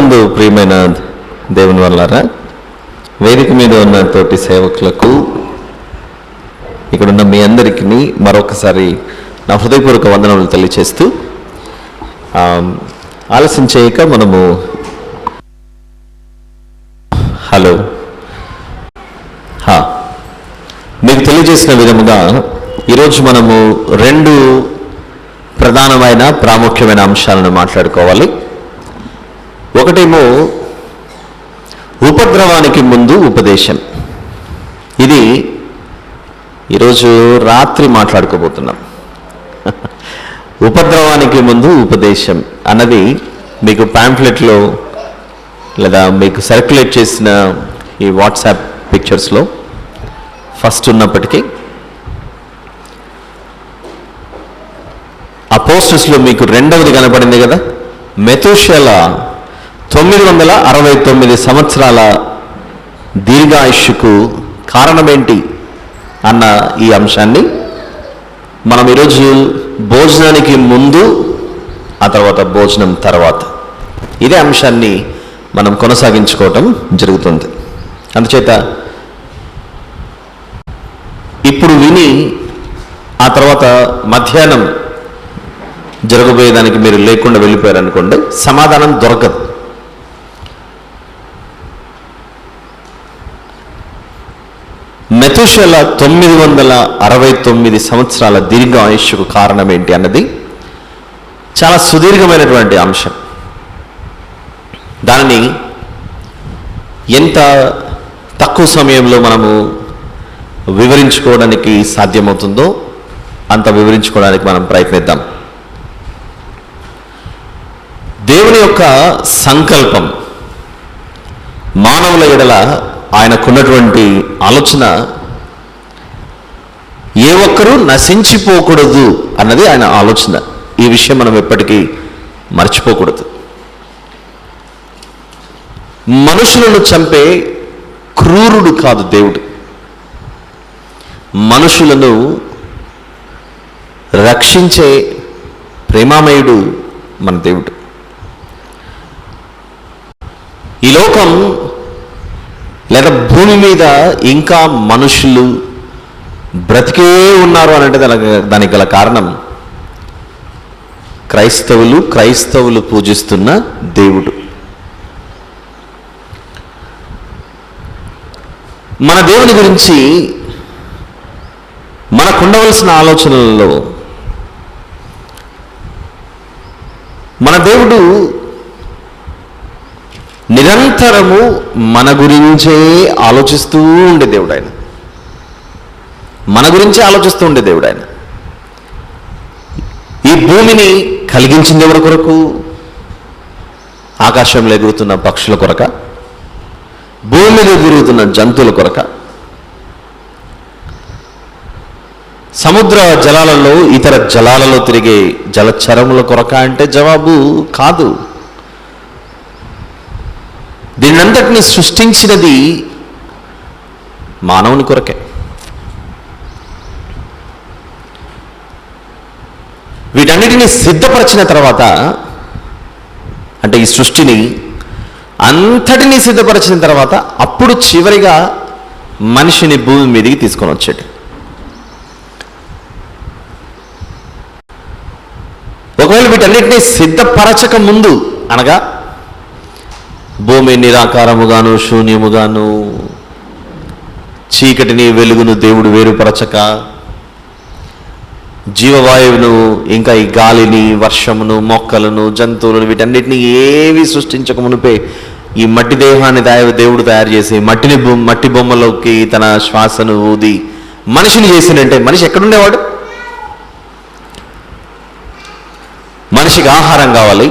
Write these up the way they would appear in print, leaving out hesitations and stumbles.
ప్రభునందు ప్రియమైన దేవుని వల్లారా, వేదిక మీద ఉన్న తోటి సేవకులకు, ఇక్కడున్న మీ అందరికీ మరొకసారి నా హృదయపూర్వక వందనములు తెలియచేస్తూ, ఆలస్యం చేయక మనము మీకు తెలియజేసిన విధముగా ఈరోజు మనము రెండు ప్రధానమైన ప్రాముఖ్యమైన అంశాలను మాట్లాడుకోవాలి. ఒకటేమో ఉపద్రవానికి ముందు ఉపదేశం. ఇది ఈరోజు రాత్రి మాట్లాడుకోబోతున్నాం. ఉపద్రవానికి ముందు ఉపదేశం అన్నది మీకు పాంఫ్లెట్లో లేదా మీకు సర్క్యులేట్ చేసిన ఈ వాట్సాప్ పిక్చర్స్లో ఫస్ట్ ఉన్నప్పటికీ, ఆ పోస్టర్స్లో మీకు రెండవది కనపడింది కదా, మెతూషెల 969 సంవత్సరాల దీర్ఘాయుష్కు కారణమేంటి అన్న ఈ అంశాన్ని మనం ఈరోజు భోజనానికి ముందు, ఆ తర్వాత భోజనం తర్వాత ఇదే అంశాన్ని మనం కొనసాగించుకోవటం జరుగుతుంది. అందుచేత ఇప్పుడు విని ఆ తర్వాత మధ్యాహ్నం జరగబోయేదానికి మీరు లేకుండా వెళ్ళిపోయారనుకోండి, సమాధానం దొరకదు. మెతూషెల 969 సంవత్సరాల దీర్ఘ ఆయుష్కు కారణం ఏంటి అన్నది చాలా సుదీర్ఘమైనటువంటి అంశం. దానిని ఎంత తక్కువ సమయంలో మనము వివరించుకోవడానికి సాధ్యమవుతుందో అంత వివరించుకోవడానికి మనం ప్రయత్నిద్దాం. దేవుని యొక్క సంకల్పం, మానవుల ఎడల ఆయనకున్నటువంటి ఆలోచన, ఏ ఒక్కరూ నశించిపోకూడదు అన్నది ఆయన ఆలోచన. ఈ విషయం మనం ఎప్పటికీ మర్చిపోకూడదు. మనుషులను చంపే క్రూరుడు కాదు దేవుడు. మనుషులను రక్షించే ప్రేమామయుడు మన దేవుడు. ఈ లోకం లేదా భూమి మీద ఇంకా మనుషులు బ్రతికే ఉన్నారు అని అంటే దానికి గల కారణం క్రైస్తవులు పూజిస్తున్న దేవుడు. మన దేవుని గురించి మనకుండవలసిన ఆలోచనలలో మన దేవుడు నిరంతరము మన గురించే ఆలోచిస్తూ ఉండే దేవుడు. ఆయన మన గురించే ఆలోచిస్తూ ఉండే దేవుడు. ఆయన ఈ భూమిని కలిగించింది ఎవరి కొరకు? ఆకాశంలో ఎగురుతున్న పక్షుల కొరక? భూమి మీద తిరుగుతున్న జంతువుల కొరక? సముద్ర జలాలలో, ఇతర జలాలలో తిరిగే జలచరముల కొరక అంటే జవాబు కాదు. దీనంతటిని సృష్టించినది మానవుని కొరకే. వీటన్నిటిని సిద్ధపరిచిన తర్వాత, అంటే ఈ సృష్టిని అంతటినీ సిద్ధపరిచిన తర్వాత, అప్పుడు చివరిగా మనిషిని భూమి మీదకి తీసుకొని వచ్చాడు. ఒకవేళ వీటన్నిటినీ సిద్ధపరచక ముందు, అనగా భూమి నిరాకారముగాను శూన్యముగాను, చీకటిని వెలుగును దేవుడు వేరుపరచక, జీవవాయువును, ఇంకా ఈ గాలిని, వర్షమును, మొక్కలను, జంతువులను, వీటన్నిటిని ఏవి సృష్టించక మునిపే ఈ మట్టి దేహాన్ని దేవుడు తయారు చేసి మట్టి బొమ్మలోకి తన శ్వాసను ఊది మనిషిని చేసినంటే, మనిషి ఎక్కడుండేవాడు? మనిషికి ఆహారం కావాలి,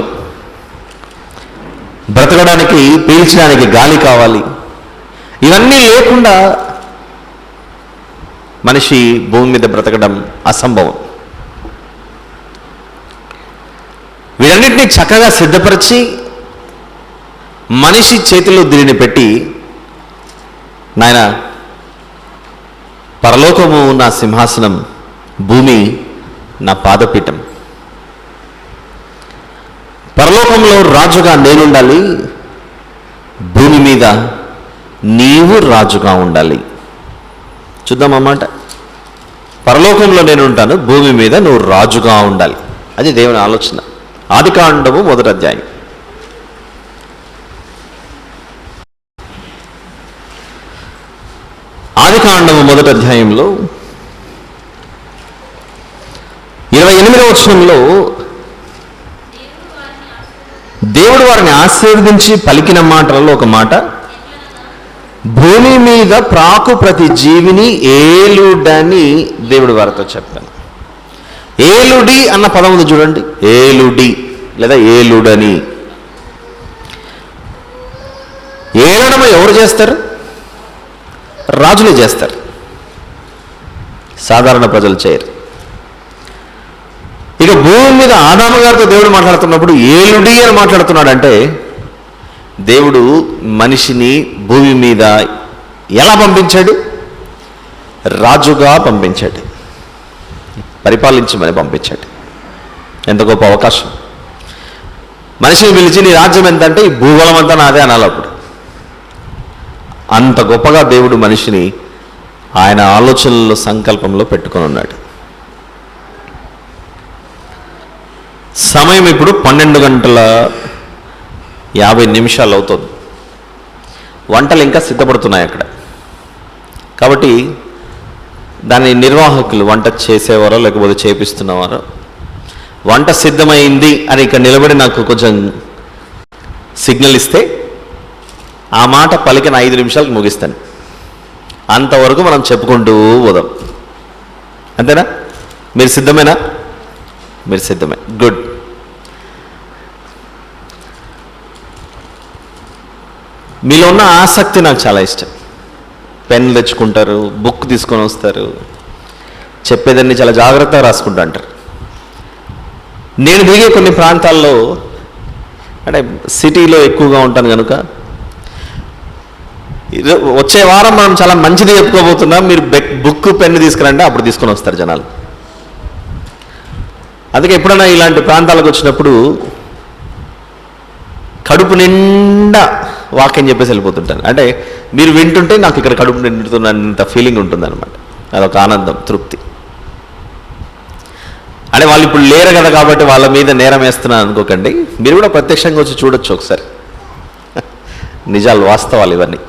బ్రతకడానికి పీల్చడానికి గాలి కావాలి. ఇవన్నీ లేకుండా మనిషి భూమి మీద బ్రతకడం అసంభవం. వీటన్నిటినీ చక్కగా సిద్ధపరిచి మనిషి చేతిలో దీనిని పెట్టి, నాయన పరలోకము నా సింహాసనం, భూమి నా పాదపీఠం. పరలోకంలో రాజుగా నేనుండాలి, భూమి మీద నీవు రాజుగా ఉండాలి. చూద్దాం అన్నమాట. పరలోకంలో నేను ఉంటాను, భూమి మీద నువ్వు రాజుగా ఉండాలి. అది దేవుని ఆలోచన. ఆదికాండము 1వ అధ్యాయం. ఆదికాండము 1వ అధ్యాయంలో 28వ వచనంలో దేవుడు వారిని ఆశీర్వదించి పలికిన మాటలలో ఒక మాట, భూమి మీద ప్రాకు ప్రతి జీవిని ఏలుడని దేవుడు వారితో చెప్పాను. ఏలుడి అన్న పదం ఉంది చూడండి. ఏలుడి లేదా ఏలుడని. ఏలడము ఎవరు చేస్తారు? రాజులే చేస్తారు, సాధారణ ప్రజలు చేయరు. ఇక భూమి మీద ఆదాము గారితో దేవుడు మాట్లాడుతున్నప్పుడు ఏలుడి అని మాట్లాడుతున్నాడంటే, దేవుడు మనిషిని భూమి మీద ఎలా పంపించాడు? రాజుగా పంపించాడు, పరిపాలించమని పంపించాడు. ఎంత గొప్ప అవకాశం! మనిషిని పిలిచి నీ రాజ్యం ఎంతంటే ఈ భూగోళం అంతా నాదే అనాలి. అప్పుడు అంత గొప్పగా దేవుడు మనిషిని ఆయన ఆలోచనలో, సంకల్పంలో పెట్టుకొని ఉన్నాడు. సమయం ఇప్పుడు 12:50 అవుతుంది. వంటలు ఇంకా సిద్ధపడుతున్నాయి అక్కడ. కాబట్టి దాని నిర్వాహకులు, వంట చేసేవారో లేకపోతే చేపిస్తున్నవారో, వంట సిద్ధమైంది అని ఇక్కడ నిలబడి నాకు కొంచెం సిగ్నల్ ఇస్తే ఆ మాట పలికిన 5 నిమిషాలకు ముగిస్తాను. అంతవరకు మనం చెప్పుకుంటూ పోదాం. అంతేనా? మీరు సిద్ధమేనా? మీరు సిద్ధమే. గుడ్. మీలో ఉన్న ఆసక్తి నాకు చాలా ఇష్టం. పెన్ తెచ్చుకుంటారు, బుక్ తీసుకొని వస్తారు, చెప్పేదాన్ని చాలా జాగ్రత్తగా రాసుకుంటూ అంటారు. నేను దిగే కొన్ని ప్రాంతాల్లో, అంటే సిటీలో ఎక్కువగా ఉంటాను కనుక, వచ్చే వారం మనం చాలా మంచిది చెప్పుకోబోతున్నాం, మీరు బుక్ పెన్ను తీసుకురండి, అప్పుడు తీసుకొని వస్తారు జనాలు. అందుకే ఎప్పుడైనా ఇలాంటి ప్రాంతాలకు వచ్చినప్పుడు కడుపు నిండా వాక్యం చెప్పేసి వెళ్ళిపోతుంటాను. అంటే మీరు వింటుంటే నాకు ఇక్కడ కడుపు నిండుతున్నంత ఫీలింగ్ ఉంటుంది అనమాట. అదొక ఆనందం, తృప్తి. అంటే వాళ్ళు ఇప్పుడు లేరు కదా కాబట్టి వాళ్ళ మీద నేరం వేస్తున్నాను అనుకోకండి. మీరు కూడా ప్రత్యక్షంగా వచ్చి చూడొచ్చు ఒకసారి. నిజాలు, వాస్తవాలు ఇవన్నీ.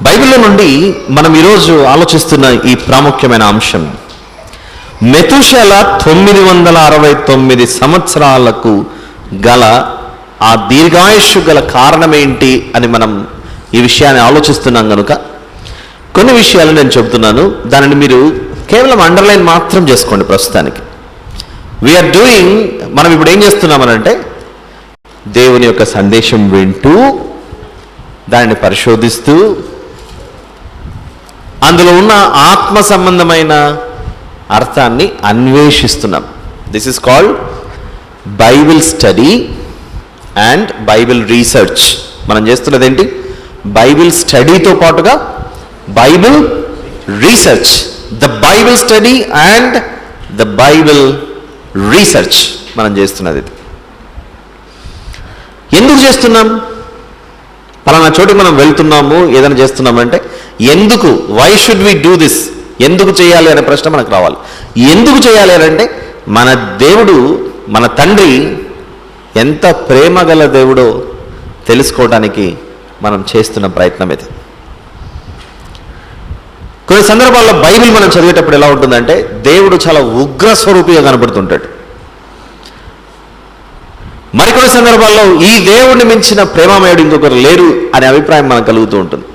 బైబిల్లో నుండి మనం ఈరోజు ఆలోచిస్తున్న ఈ ప్రాముఖ్యమైన అంశం, మెతుషెల 969 సంవత్సరాలకు గల ఆ దీర్ఘాయుష్షు గల కారణం ఏంటి అని మనం ఈ విషయాన్ని ఆలోచిస్తున్నాం కనుక కొన్ని విషయాలు నేను చెబుతున్నాను. దానిని మీరు కేవలం అండర్లైన్ మాత్రం చేసుకోండి. ప్రస్తుతానికి వీఆర్ డూయింగ్, మనం ఇప్పుడు ఏం చేస్తున్నామనంటే దేవుని యొక్క సందేశం వింటూ, దానిని పరిశోధిస్తూ, అందులో ఉన్న ఆత్మ సంబంధమైన అర్థాన్ని అన్వేషిస్తున్నాం. This is called Bible study and Bible research. మనం చేస్తున్నది ఏంటి? బైబిల్ స్టడీతో పాటుగా Bible research. The Bible study and the Bible research మనం చేస్తున్నది. ఎందుకు చేస్తున్నాం? పలానా చోటుకి మనం వెళ్తున్నాము, ఏదైనా చేస్తున్నామంటే ఎందుకు, why should we do this, ఎందుకు చేయాలి అనే ప్రశ్న మనకు రావాలి. ఎందుకు చేయాలి అని అంటే మన దేవుడు, మన తండ్రి ఎంత ప్రేమ గల దేవుడో తెలుసుకోవడానికి మనం చేస్తున్న ప్రయత్నం ఇది. కొన్ని సందర్భాల్లో బైబిల్ మనం చదివేటప్పుడు ఎలా ఉంటుందంటే దేవుడు చాలా ఉగ్ర స్వరూపిగా కనబడుతుంటాడు. మరికొన్ని సందర్భాల్లో ఈ దేవుడిని మించిన ప్రేమమయుడు ఇంకొకరు లేరు అనే అభిప్రాయం మనకు కలుగుతూ ఉంటుంది.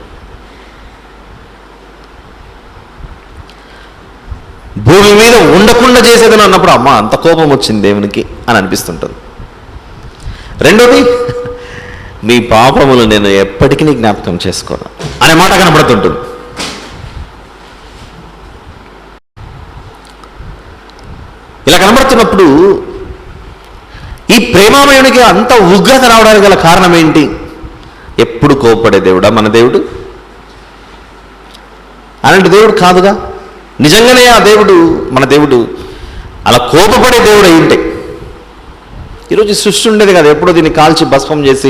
భూమి మీద ఉండకుండా చేసేదని అన్నప్పుడు అమ్మ అంత కోపం వచ్చింది దేవునికి అని అనిపిస్తుంటుంది. రెండోది, నీ పాపములు నేను ఎప్పటికీ నీ జ్ఞాపకం చేసుకోను అనే మాట కనబడుతుంటుంది. ఇలా కనబడుతున్నప్పుడు ఈ ప్రేమామయునికి అంత ఉగ్రత రావడానికి గల కారణం ఏంటి? ఎప్పుడు కోపపడే దేవుడా మన దేవుడు? అలాంటి దేవుడు కాదుగా. నిజంగానే ఆ దేవుడు, మన దేవుడు అలా కోపపడే దేవుడు అయి ఉంటే ఈరోజు ఈ సృష్టి ఉండేది కదా, ఎప్పుడో దీన్ని కాల్చి భస్మం చేసి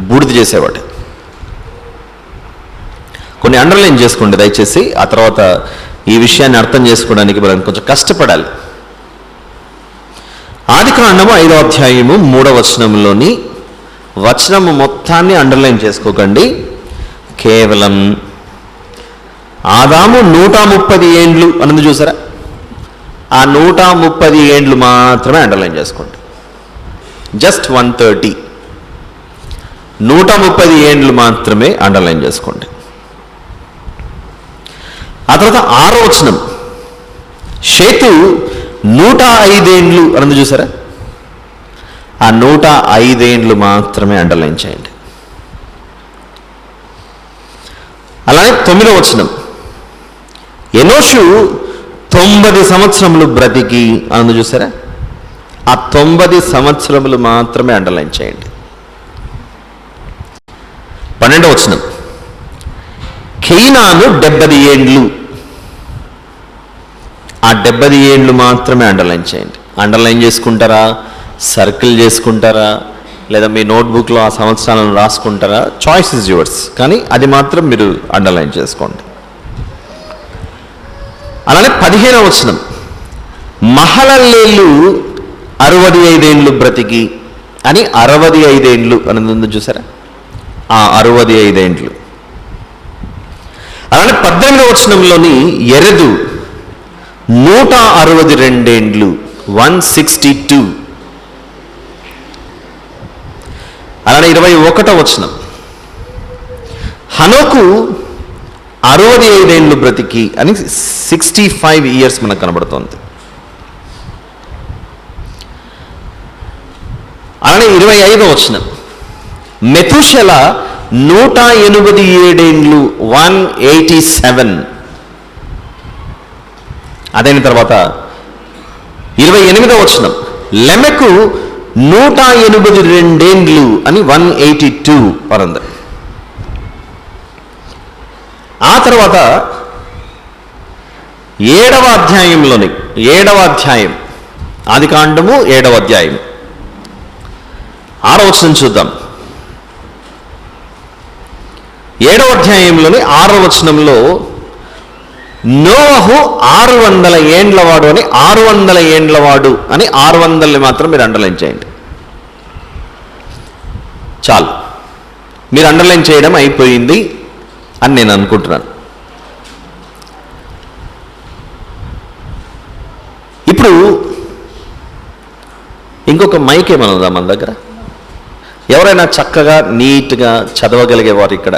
బూడిద చేసేవాడు. కొన్ని అండర్లైన్ చేసుకోండి దయచేసి, ఆ తర్వాత ఈ విషయాన్ని అర్థం చేసుకోవడానికి మనం కొంచెం కష్టపడాలి. ఆదికాండము 5వ అధ్యాయము 3వ వచనంలోని వచనము మొత్తాన్ని అండర్లైన్ చేసుకోకండి. కేవలం ఆదాము 130 ఏండ్లు అన్నది చూసారా, ఆ 130 ఏండ్లు మాత్రమే అండర్లైన్ చేసుకోండి. జస్ట్ 130, 130 ఏండ్లు మాత్రమే అండర్లైన్ చేసుకోండి. ఆ తర్వాత 6వ వచనం, షేతు 105 ఏండ్లు అన్నది చూసారా, ఆ 105 ఏండ్లు మాత్రమే అండర్లైన్ చేయండి. అలానే 9వ వచనం, ఎనోషు 90 సంవత్సరములు బ్రతికి అన్నది చూసారా, ఆ 90 సంవత్సరములు మాత్రమే అండర్లైన్ చేయండి. 12వ వచనం, కేయినాను 70 ఏండ్లు, ఆ 70 ఏండ్లు మాత్రమే అండర్లైన్ చేయండి. అండర్లైన్ చేసుకుంటారా, సర్కిల్ చేసుకుంటారా, లేదా మీ నోట్బుక్లో ఆ సంవత్సరాలను రాసుకుంటారా, చాయిస్ ఇస్ యువర్స్, కానీ అది మాత్రం మీరు అండర్లైన్ చేసుకోండి. అలానే 15వ వచనం, మహలలేలు 65 ఏండ్లు బ్రతికి అని 65 ఏండ్లు అనేది ఉంది చూసారా, ఆ 65 ఏండ్లు. అలానే 18వ వచనంలోని ఎరెదు 162 ఏండ్లు 162. అలానే 21వ వచనం, హనోకు 65 ఏండ్లు బ్రతికి అని 65 ఇయర్స్ మనకు కనబడుతోంది. అలానే 25వ వచనం, మెతుషెల 187 ఏండ్లు 187. అదైన తర్వాత 28వ వచనం, లెమెకు 182 ఏండ్లు అని 182 పరంద. ఆ తర్వాత 7వ అధ్యాయంలోని 7వ అధ్యాయం, ఆదికాండము 7వ అధ్యాయం 6వ వచనం చూద్దాం. 7వ అధ్యాయంలోని 6వ వచనంలో నోవహు 600 ఏండ్లవాడు అని 600 ఏండ్లవాడు అని 600 మాత్రం మీరు అండర్లైన్ చేయండి. చాలు, మీరు అండర్లైన్ చేయడం అయిపోయింది అని నేను అనుకుంటున్నాను. ఇప్పుడు ఇంకొక మైక్ ఏమైనా ఉందా మన దగ్గర? ఎవరైనా చక్కగా నీట్గా చదవగలిగే వారు ఇక్కడ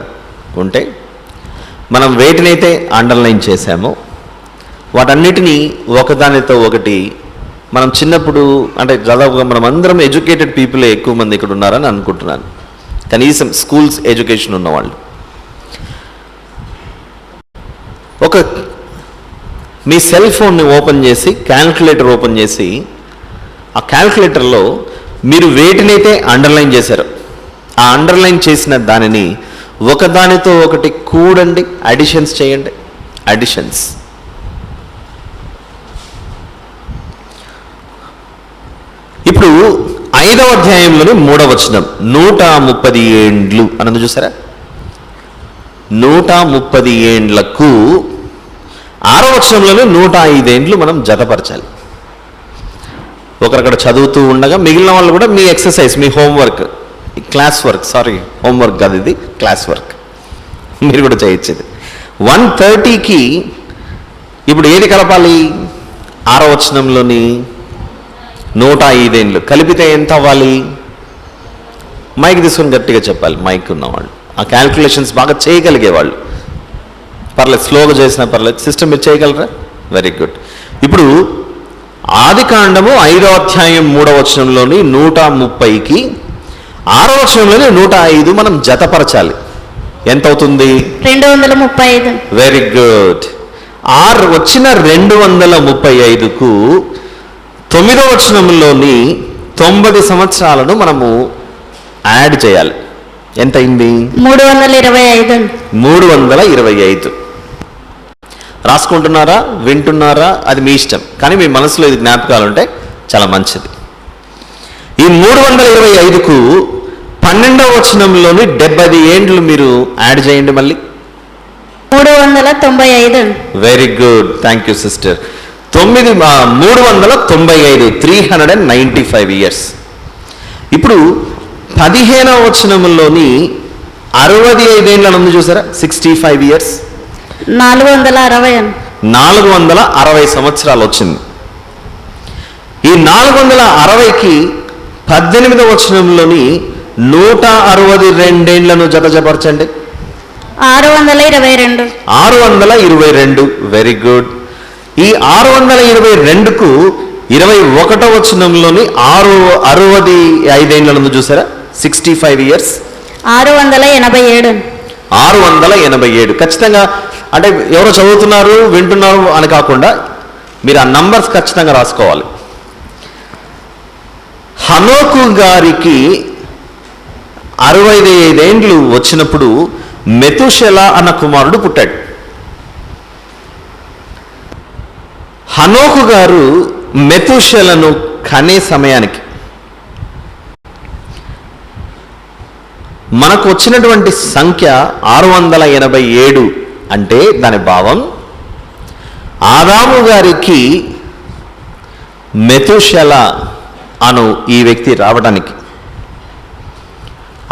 ఉంటే, మనం వేటినైతే అండర్లైన్ చేశామో వాటన్నిటినీ ఒకదానితో ఒకటి మనం చిన్నప్పుడు అంటే దాదాపుగా మనం అందరం ఎడ్యుకేటెడ్ పీపులే ఎక్కువ మంది ఇక్కడ ఉన్నారని అనుకుంటున్నాను, కనీసం స్కూల్స్ ఎడ్యుకేషన్ ఉన్నవాళ్ళు. మీ సెల్ ఫోన్ని ఓపెన్ చేసి క్యాల్కులేటర్ ఓపెన్ చేసి ఆ క్యాల్కులేటర్లో మీరు వేటినైతే అండర్లైన్ చేశారో ఆ అండర్లైన్ చేసిన దానిని ఒకదానితో ఒకటి కూడండి, అడిషన్స్ చేయండి. అడిషన్స్. ఇప్పుడు 5వ అధ్యాయంలోని 3వ వచనం 130 ఏండ్లు అన్నది చూసారా, 130 ఏండ్లకు 6వ వచనంలోని 105 ఏండ్లు మనం జతపరచాలి. ఒకరక్కడ చదువుతూ ఉండగా మిగిలిన వాళ్ళు కూడా మీ ఎక్సర్సైజ్, మీ homework, class work, sorry homework కాదు ఇది, క్లాస్ వర్క్ మీరు కూడా చేయొచ్చేది. 130కి ఇప్పుడు ఏది కలపాలి? 6వ వచనంలోని 105 ఏండ్లు కలిపితే ఎంత అవ్వాలి? మైక్ తీసుకొని గట్టిగా చెప్పాలి మైక్ ఉన్నవాళ్ళు, ఆ క్యాల్కులేషన్స్ బాగా చేయగలిగేవాళ్ళు. పర్లేదు, స్లోగా చేసినా పర్లేదు, సిస్టమ్ మీరు చేయగలరా? Very good. ఇప్పుడు ఆదికాండము 5వ అధ్యాయం 3వ వచనంలోని 130కి 6వ వచనంలోని 105 మనం జతపరచాలి. ఎంత అవుతుంది? 235. Very good. వచ్చిన 235కు 9వ వచనంలోని 90 సంవత్సరాలను మనము యాడ్ చేయాలి. ఎంత అయింది? 325. 325. రాసుకుంటున్నారా, వింటున్నారా? అది మీ ఇష్టం, కానీ మీ మనసులో ఇది జ్ఞాపకాలు ఉంటే చాలా మంచిది. ఈ 325కు 12వ వచనంలోని 70 ఏండ్లు మీరు యాడ్ చేయండి మళ్ళీ. 395 అండి. Very good, thank you sister. 395, 395 years. ఇప్పుడు 15వ వచనంలోని 65 ఏండ్లను ఉంది చూసారా, 65 ఇయర్స్. 460 అండి. 460 సంవత్సరాలు వచ్చింది. ఈ 460కి 18వ వచనంలోని 162 ఏండ్లను జతజపరచండి. 622. 622. Very good. ఈ 622కు 21వ వచనంలోని 65 ఏండ్లను చూసారా, 65 ఇయర్స్. 687 అండి. 687. ఖచ్చితంగా అంటే ఎవరో చదువుతున్నారు వింటున్నారు అని కాకుండా మీరు ఆ నంబర్స్ ఖచ్చితంగా రాసుకోవాలి. హనోకు గారికి 65 ఏండ్లు వచ్చినప్పుడు మెతుషెల అన్న కుమారుడు పుట్టాడు. హనోకు గారు మెతుషెలను కనే సమయానికి మనకు వచ్చినటువంటి సంఖ్య 687. అంటే దాని భావం ఆదాము గారికి మెతుషెల అను ఈ వ్యక్తి రావడానికి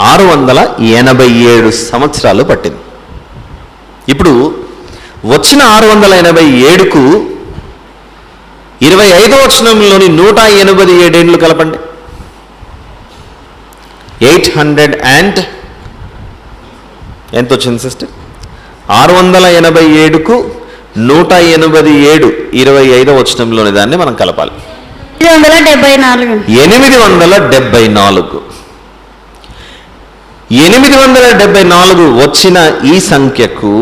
687 సంవత్సరాలు పట్టింది. ఇప్పుడు వచ్చిన 687కు 25వ వచనంలోని 187 ఏండ్లు కలపండి. 800 అండ్ ఎంత వచ్చింది సిస్టర్? 687కు 187, 25వ వచనంలోని దాన్ని మనం కలపాలి. 874. 874. 874 వచ్చిన ఈ సంఖ్యకు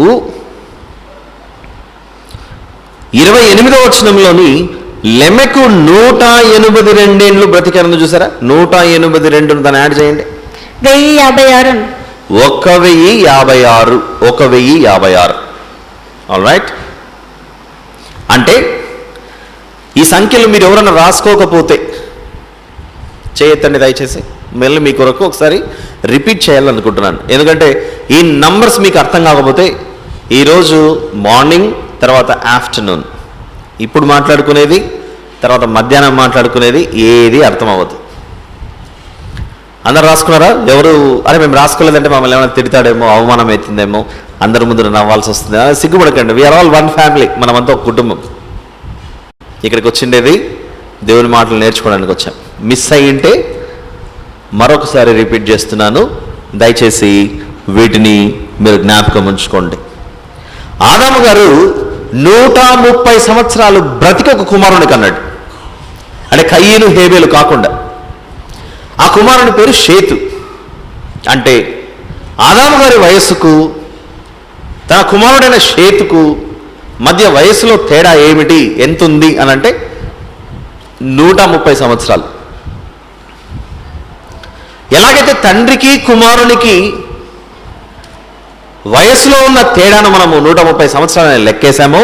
28వ వచనంలోని లెమెకు 182 ఏండ్లు బ్రతికారని చూసారా, 182 దాన్ని యాడ్ చేయండి. 1056 అండి. 1056. 1056. All right. అంటే ఈ సంఖ్యలు మీరు ఎవరైనా రాసుకోకపోతే చేయొద్దండి దయచేసి. మళ్ళీ మీ కొరకు ఒకసారి రిపీట్ చేయాలనుకుంటున్నాను. ఎందుకంటే ఈ నంబర్స్ మీకు అర్థం కాకపోతే ఈరోజు మార్నింగ్, తర్వాత ఆఫ్టర్నూన్, ఇప్పుడు మాట్లాడుకునేది, తర్వాత మధ్యాహ్నం మాట్లాడుకునేది ఏది అర్థం అవ్వదు. అందరు రాసుకున్నారా? ఎవరు అరే మేము రాసుకోలేదంటే మమ్మల్ని ఏమైనా తిడతాడేమో, అవమానం అవుతుందేమో, అందరి ముందు నవ్వాల్సి వస్తుంది, సిగ్గుపడకండి. వీఆర్ ఆల్ వన్ ఫ్యామిలీ, మనమంతా ఒక కుటుంబం. ఇక్కడికి వచ్చిండేది దేవుని మాటలు నేర్చుకోవడానికి వచ్చాం. మిస్ అయ్యింటే మరొకసారి రిపీట్ చేస్తున్నాను, దయచేసి వీటిని మీరు జ్ఞాపకం ఉంచుకోండి. ఆదాము గారు 130 సంవత్సరాలు బ్రతికి ఒక కుమారుని కన్నాడు. అంటే కయ్యను హేబేలు కాకుండా. ఆ కుమారుని పేరు షేతు. అంటే ఆదాము గారి వయస్సుకు తన కుమారుడైన షేతుకు మధ్య వయసులో తేడా ఏమిటి, ఎంత ఉంది అని అంటే 130 సంవత్సరాలు. ఎలాగైతే తండ్రికి కుమారునికి వయసులో ఉన్న తేడాను మనము 130 సంవత్సరాలని లెక్కేశామో,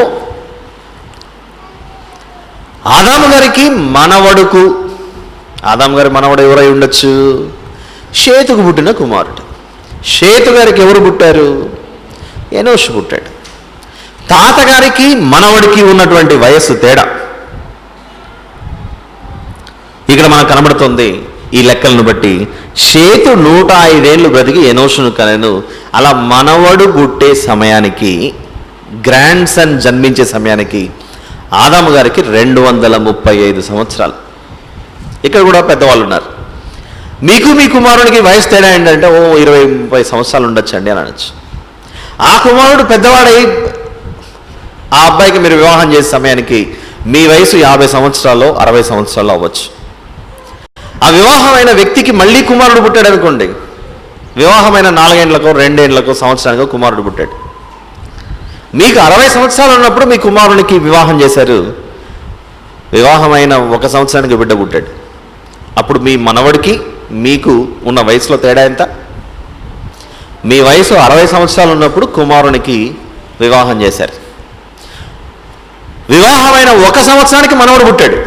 ఆదాము గారికి మనవడుకు, ఆదాము గారి మనవడు ఎవరై ఉండొచ్చు? షేతుకు పుట్టిన కుమారుడు. షేతు గారికి ఎవరు పుట్టారు? ఎనోషు పుట్టాడు. తాతగారికి మనవడికి ఉన్నటువంటి వయస్సు తేడా ఇక్కడ మనకు కనబడుతుంది. ఈ లెక్కలను బట్టి షేతు 105 ఏళ్ళు బ్రతికి ఎనోషును కనెను. అలా మనవడు పుట్టే సమయానికి, గ్రాండ్ సన్ జన్మించే సమయానికి ఆదాము గారికి 235 సంవత్సరాలు. ఇక్కడ కూడా పెద్దవాళ్ళు ఉన్నారు. మీకు మీ కుమారునికి వయసు తేడా ఏంటంటే 20-30 సంవత్సరాలు ఉండొచ్చండి అని అనొచ్చు. ఆ కుమారుడు పెద్దవాడై ఆ అబ్బాయికి మీరు వివాహం చేసే సమయానికి మీ వయసు 50 సంవత్సరాలు 60 సంవత్సరాలు అవ్వచ్చు. ఆ వివాహమైన వ్యక్తికి మళ్ళీ కుమారుడు పుట్టాడు అనుకోండి, వివాహమైన 4 ఏళ్లకో 2 ఏళ్లకో సంవత్సరానికో కుమారుడు పుట్టాడు. మీకు 60 సంవత్సరాలు ఉన్నప్పుడు మీ కుమారునికి వివాహం చేశారు, వివాహమైన 1 సంవత్సరానికి బిడ్డ పుట్టాడు. అప్పుడు మీ మనవడికి మీకు ఉన్న వయసులో తేడా ఎంత? మీ వయసు 60 సంవత్సరాలు ఉన్నప్పుడు కుమారునికి వివాహం చేశారు, వివాహమైన 1 సంవత్సరానికి మనవడు పుట్టాడు.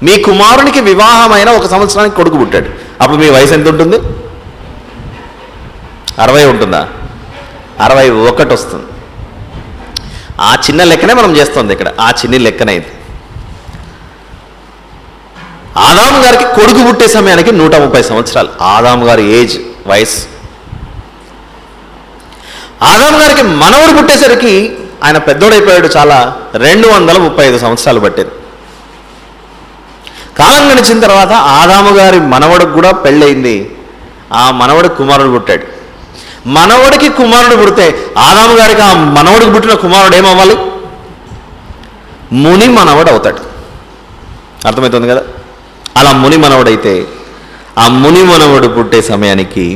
మీ కుమారునికి వివాహమైన 1 సంవత్సరానికి కొడుకు పుట్టాడు. అప్పుడు మీ వయసు ఎంత ఉంటుంది? 60 ఉంటుందా? 61 వస్తుంది. ఆ చిన్న లెక్కనే మనం చేస్తుంది ఇక్కడ. ఆ చిన్న లెక్కనే ఇది. ఆదాము గారికి కొడుకు పుట్టే సమయానికి 130 సంవత్సరాలు ఆదాము గారి ఏజ్, వయసు. ఆదాము గారికి మనవడు పుట్టేసరికి ఆయన పెద్దోడైపోయాడు. చాలా 235 సంవత్సరాలు పట్టేది. కాలం గడిచిన తర్వాత ఆదాము గారి మనవడికి కూడా పెళ్ళయింది. ఆ మనవడి కుమారుడు పుట్టాడు. మనవడికి కుమారుడు పుడితే ఆదాము గారికి ఆ మనవడికి పుట్టిన కుమారుడు ఏమవ్వాలి? ముని మనవడు అవుతాడు. అర్థమవుతుంది కదా? అలా ముని మనవడైతే ఆ ముని మనవడు పుట్టే సమయానికి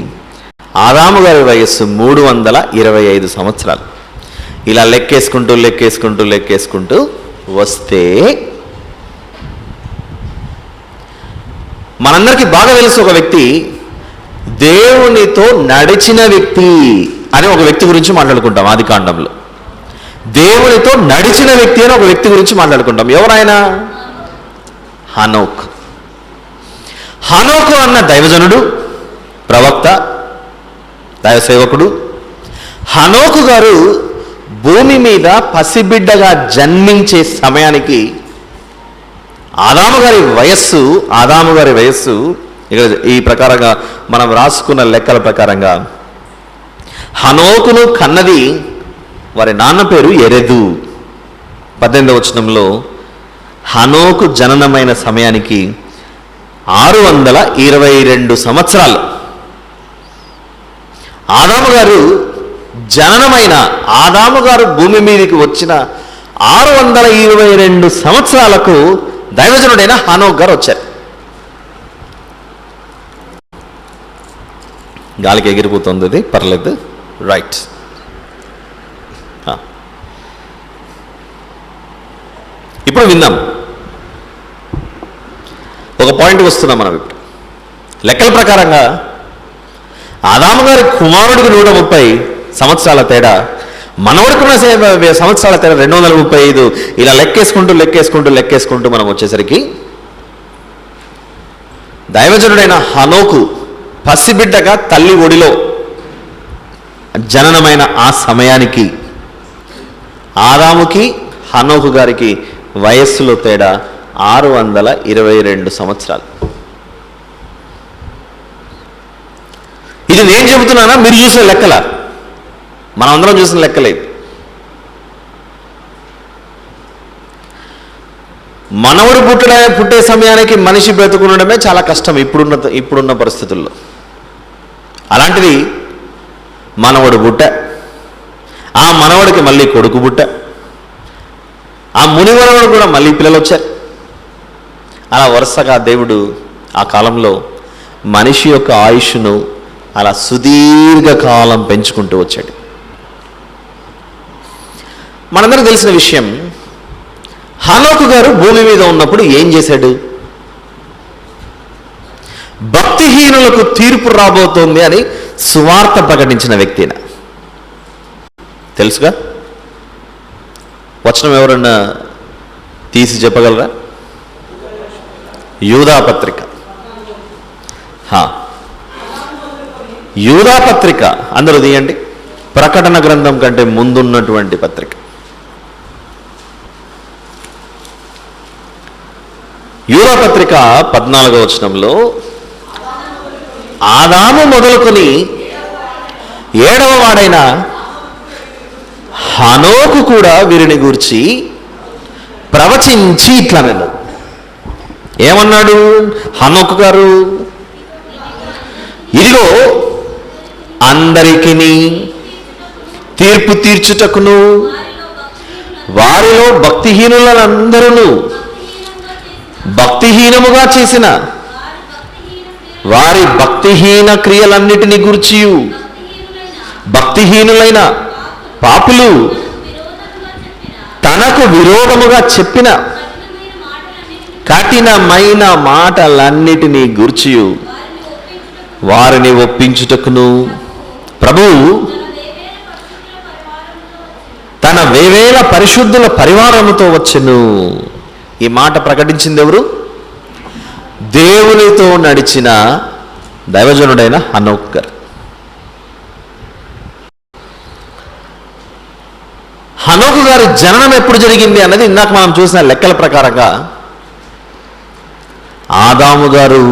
ఆదాము గారి వయస్సు 325 సంవత్సరాలు. ఇలా లెక్కేసుకుంటూ లెక్కేసుకుంటూ లెక్కేసుకుంటూ వస్తే మనందరికీ బాగా తెలుసు ఒక వ్యక్తి, దేవునితో నడిచిన వ్యక్తి అని ఒక వ్యక్తి గురించి మాట్లాడుకుంటాం. ఆదికాండంలో దేవునితో నడిచిన వ్యక్తి అని ఒక వ్యక్తి గురించి మాట్లాడుకుంటాం. ఎవరైనా? హనోక్. హనోకు అన్న దైవజనుడు, ప్రవక్త, దైవ సేవకుడు. హనోకు గారు భూమి మీద పసిబిడ్డగా జన్మించే సమయానికి ఆదాము గారి వయస్సు ఇక్కడ ఈ ప్రకారంగా మనం రాసుకున్న లెక్కల ప్రకారంగా హనోకును కన్నది వారి నాన్న పేరు ఎరెదు. 18వ వచనంలో హనోకు జననమైన సమయానికి 622 సంవత్సరాలు. ఆదాము గారు జననమైన ఆదాము గారు భూమి మీదకి వచ్చిన 622 సంవత్సరాలకు దైవజనుడైన హనోక్ గారు వచ్చారు. గాలికి ఎగిరిపోతుంది, అది పర్లేదు, రైట్. ఇప్పుడు విందాం. ఒక పాయింట్ వస్తున్నాం మనం ఇప్పుడు. లెక్కల ప్రకారంగా ఆదాము గారి కుమారుడికి 130 సంవత్సరాల తేడా, మనవడికున్న సంవత్సరాల తేడా 235. ఇలా లెక్కేసుకుంటూ లెక్కేసుకుంటూ లెక్కేసుకుంటూ మనం వచ్చేసరికి దైవజనుడైన హనోకు పసిబిడ్డగా తల్లి ఒడిలో జననమైన ఆ సమయానికి ఆదాముకి హనోకు గారికి వయస్సులో తేడా 622 సంవత్సరాలు. ఇది నేను చెబుతున్నానా, మీరు చూసిన లెక్కల? మనం అందరం చూసిన లెక్కలేదు. మనవడు పుట్టే సమయానికి మనిషి బ్రతుకుండడమే చాలా కష్టం ఇప్పుడున్న పరిస్థితుల్లో. అలాంటిది మనవడు పుట్ట, ఆ మనవడికి మళ్ళీ కొడుకు పుట్ట, ఆ ముని మనవడు కూడా మళ్ళీ పిల్లలు వచ్చారు. అలా వరుసగా దేవుడు ఆ కాలంలో మనిషి యొక్క ఆయుష్ను అలా సుదీర్ఘకాలం పెంచుకుంటూ వచ్చాడు. మనందరికీ తెలిసిన విషయం, హనోకు గారు భూమి మీద ఉన్నప్పుడు ఏం చేశాడు? భక్తిహీనులకు తీర్పు రాబోతోంది అని సువార్త ప్రకటించిన వ్యక్తిన. తెలుసుగా? వచనం ఎవరన్నా తీసి చెప్పగలరా? యూదాపత్రిక. యూదాపత్రిక అందరూ తీయండి. ప్రకటన గ్రంథం కంటే ముందున్నటువంటి పత్రిక. యూదాపత్రిక 14వ వచనంలో ఆదాము మొదలుకొని 7వ వాడైన హనోకు కూడా వీరిని గూర్చి ప్రవచించి ఇట్లనెను. ఏమన్నాడు హనోకు గారు? ఇదిగో అందరికీ తీర్పు తీర్చుటకును వారిలో భక్తిహీనులందరూ భక్తిహీనముగా చేసిన వారి భక్తిహీన క్రియలన్నిటిని గురించి భక్తిహీనులైన పాపులు తనకు విరోధముగా చెప్పిన కఠినమైన మాటలన్నిటినీ గూర్చి వారిని ఒప్పించుటకును ప్రభువు తన వేవేల పరిశుద్ధుల పరివారముతో వచ్చెను. ఈ మాట ప్రకటించింది ఎవరు? దేవునితో నడిచిన దైవజనుడైన హనోక్ గారు. హనోకు గారి జననం ఎప్పుడు జరిగింది అన్నది ఇందాక మనం చూసిన లెక్కల ప్రకారంగా ఆదాము గారు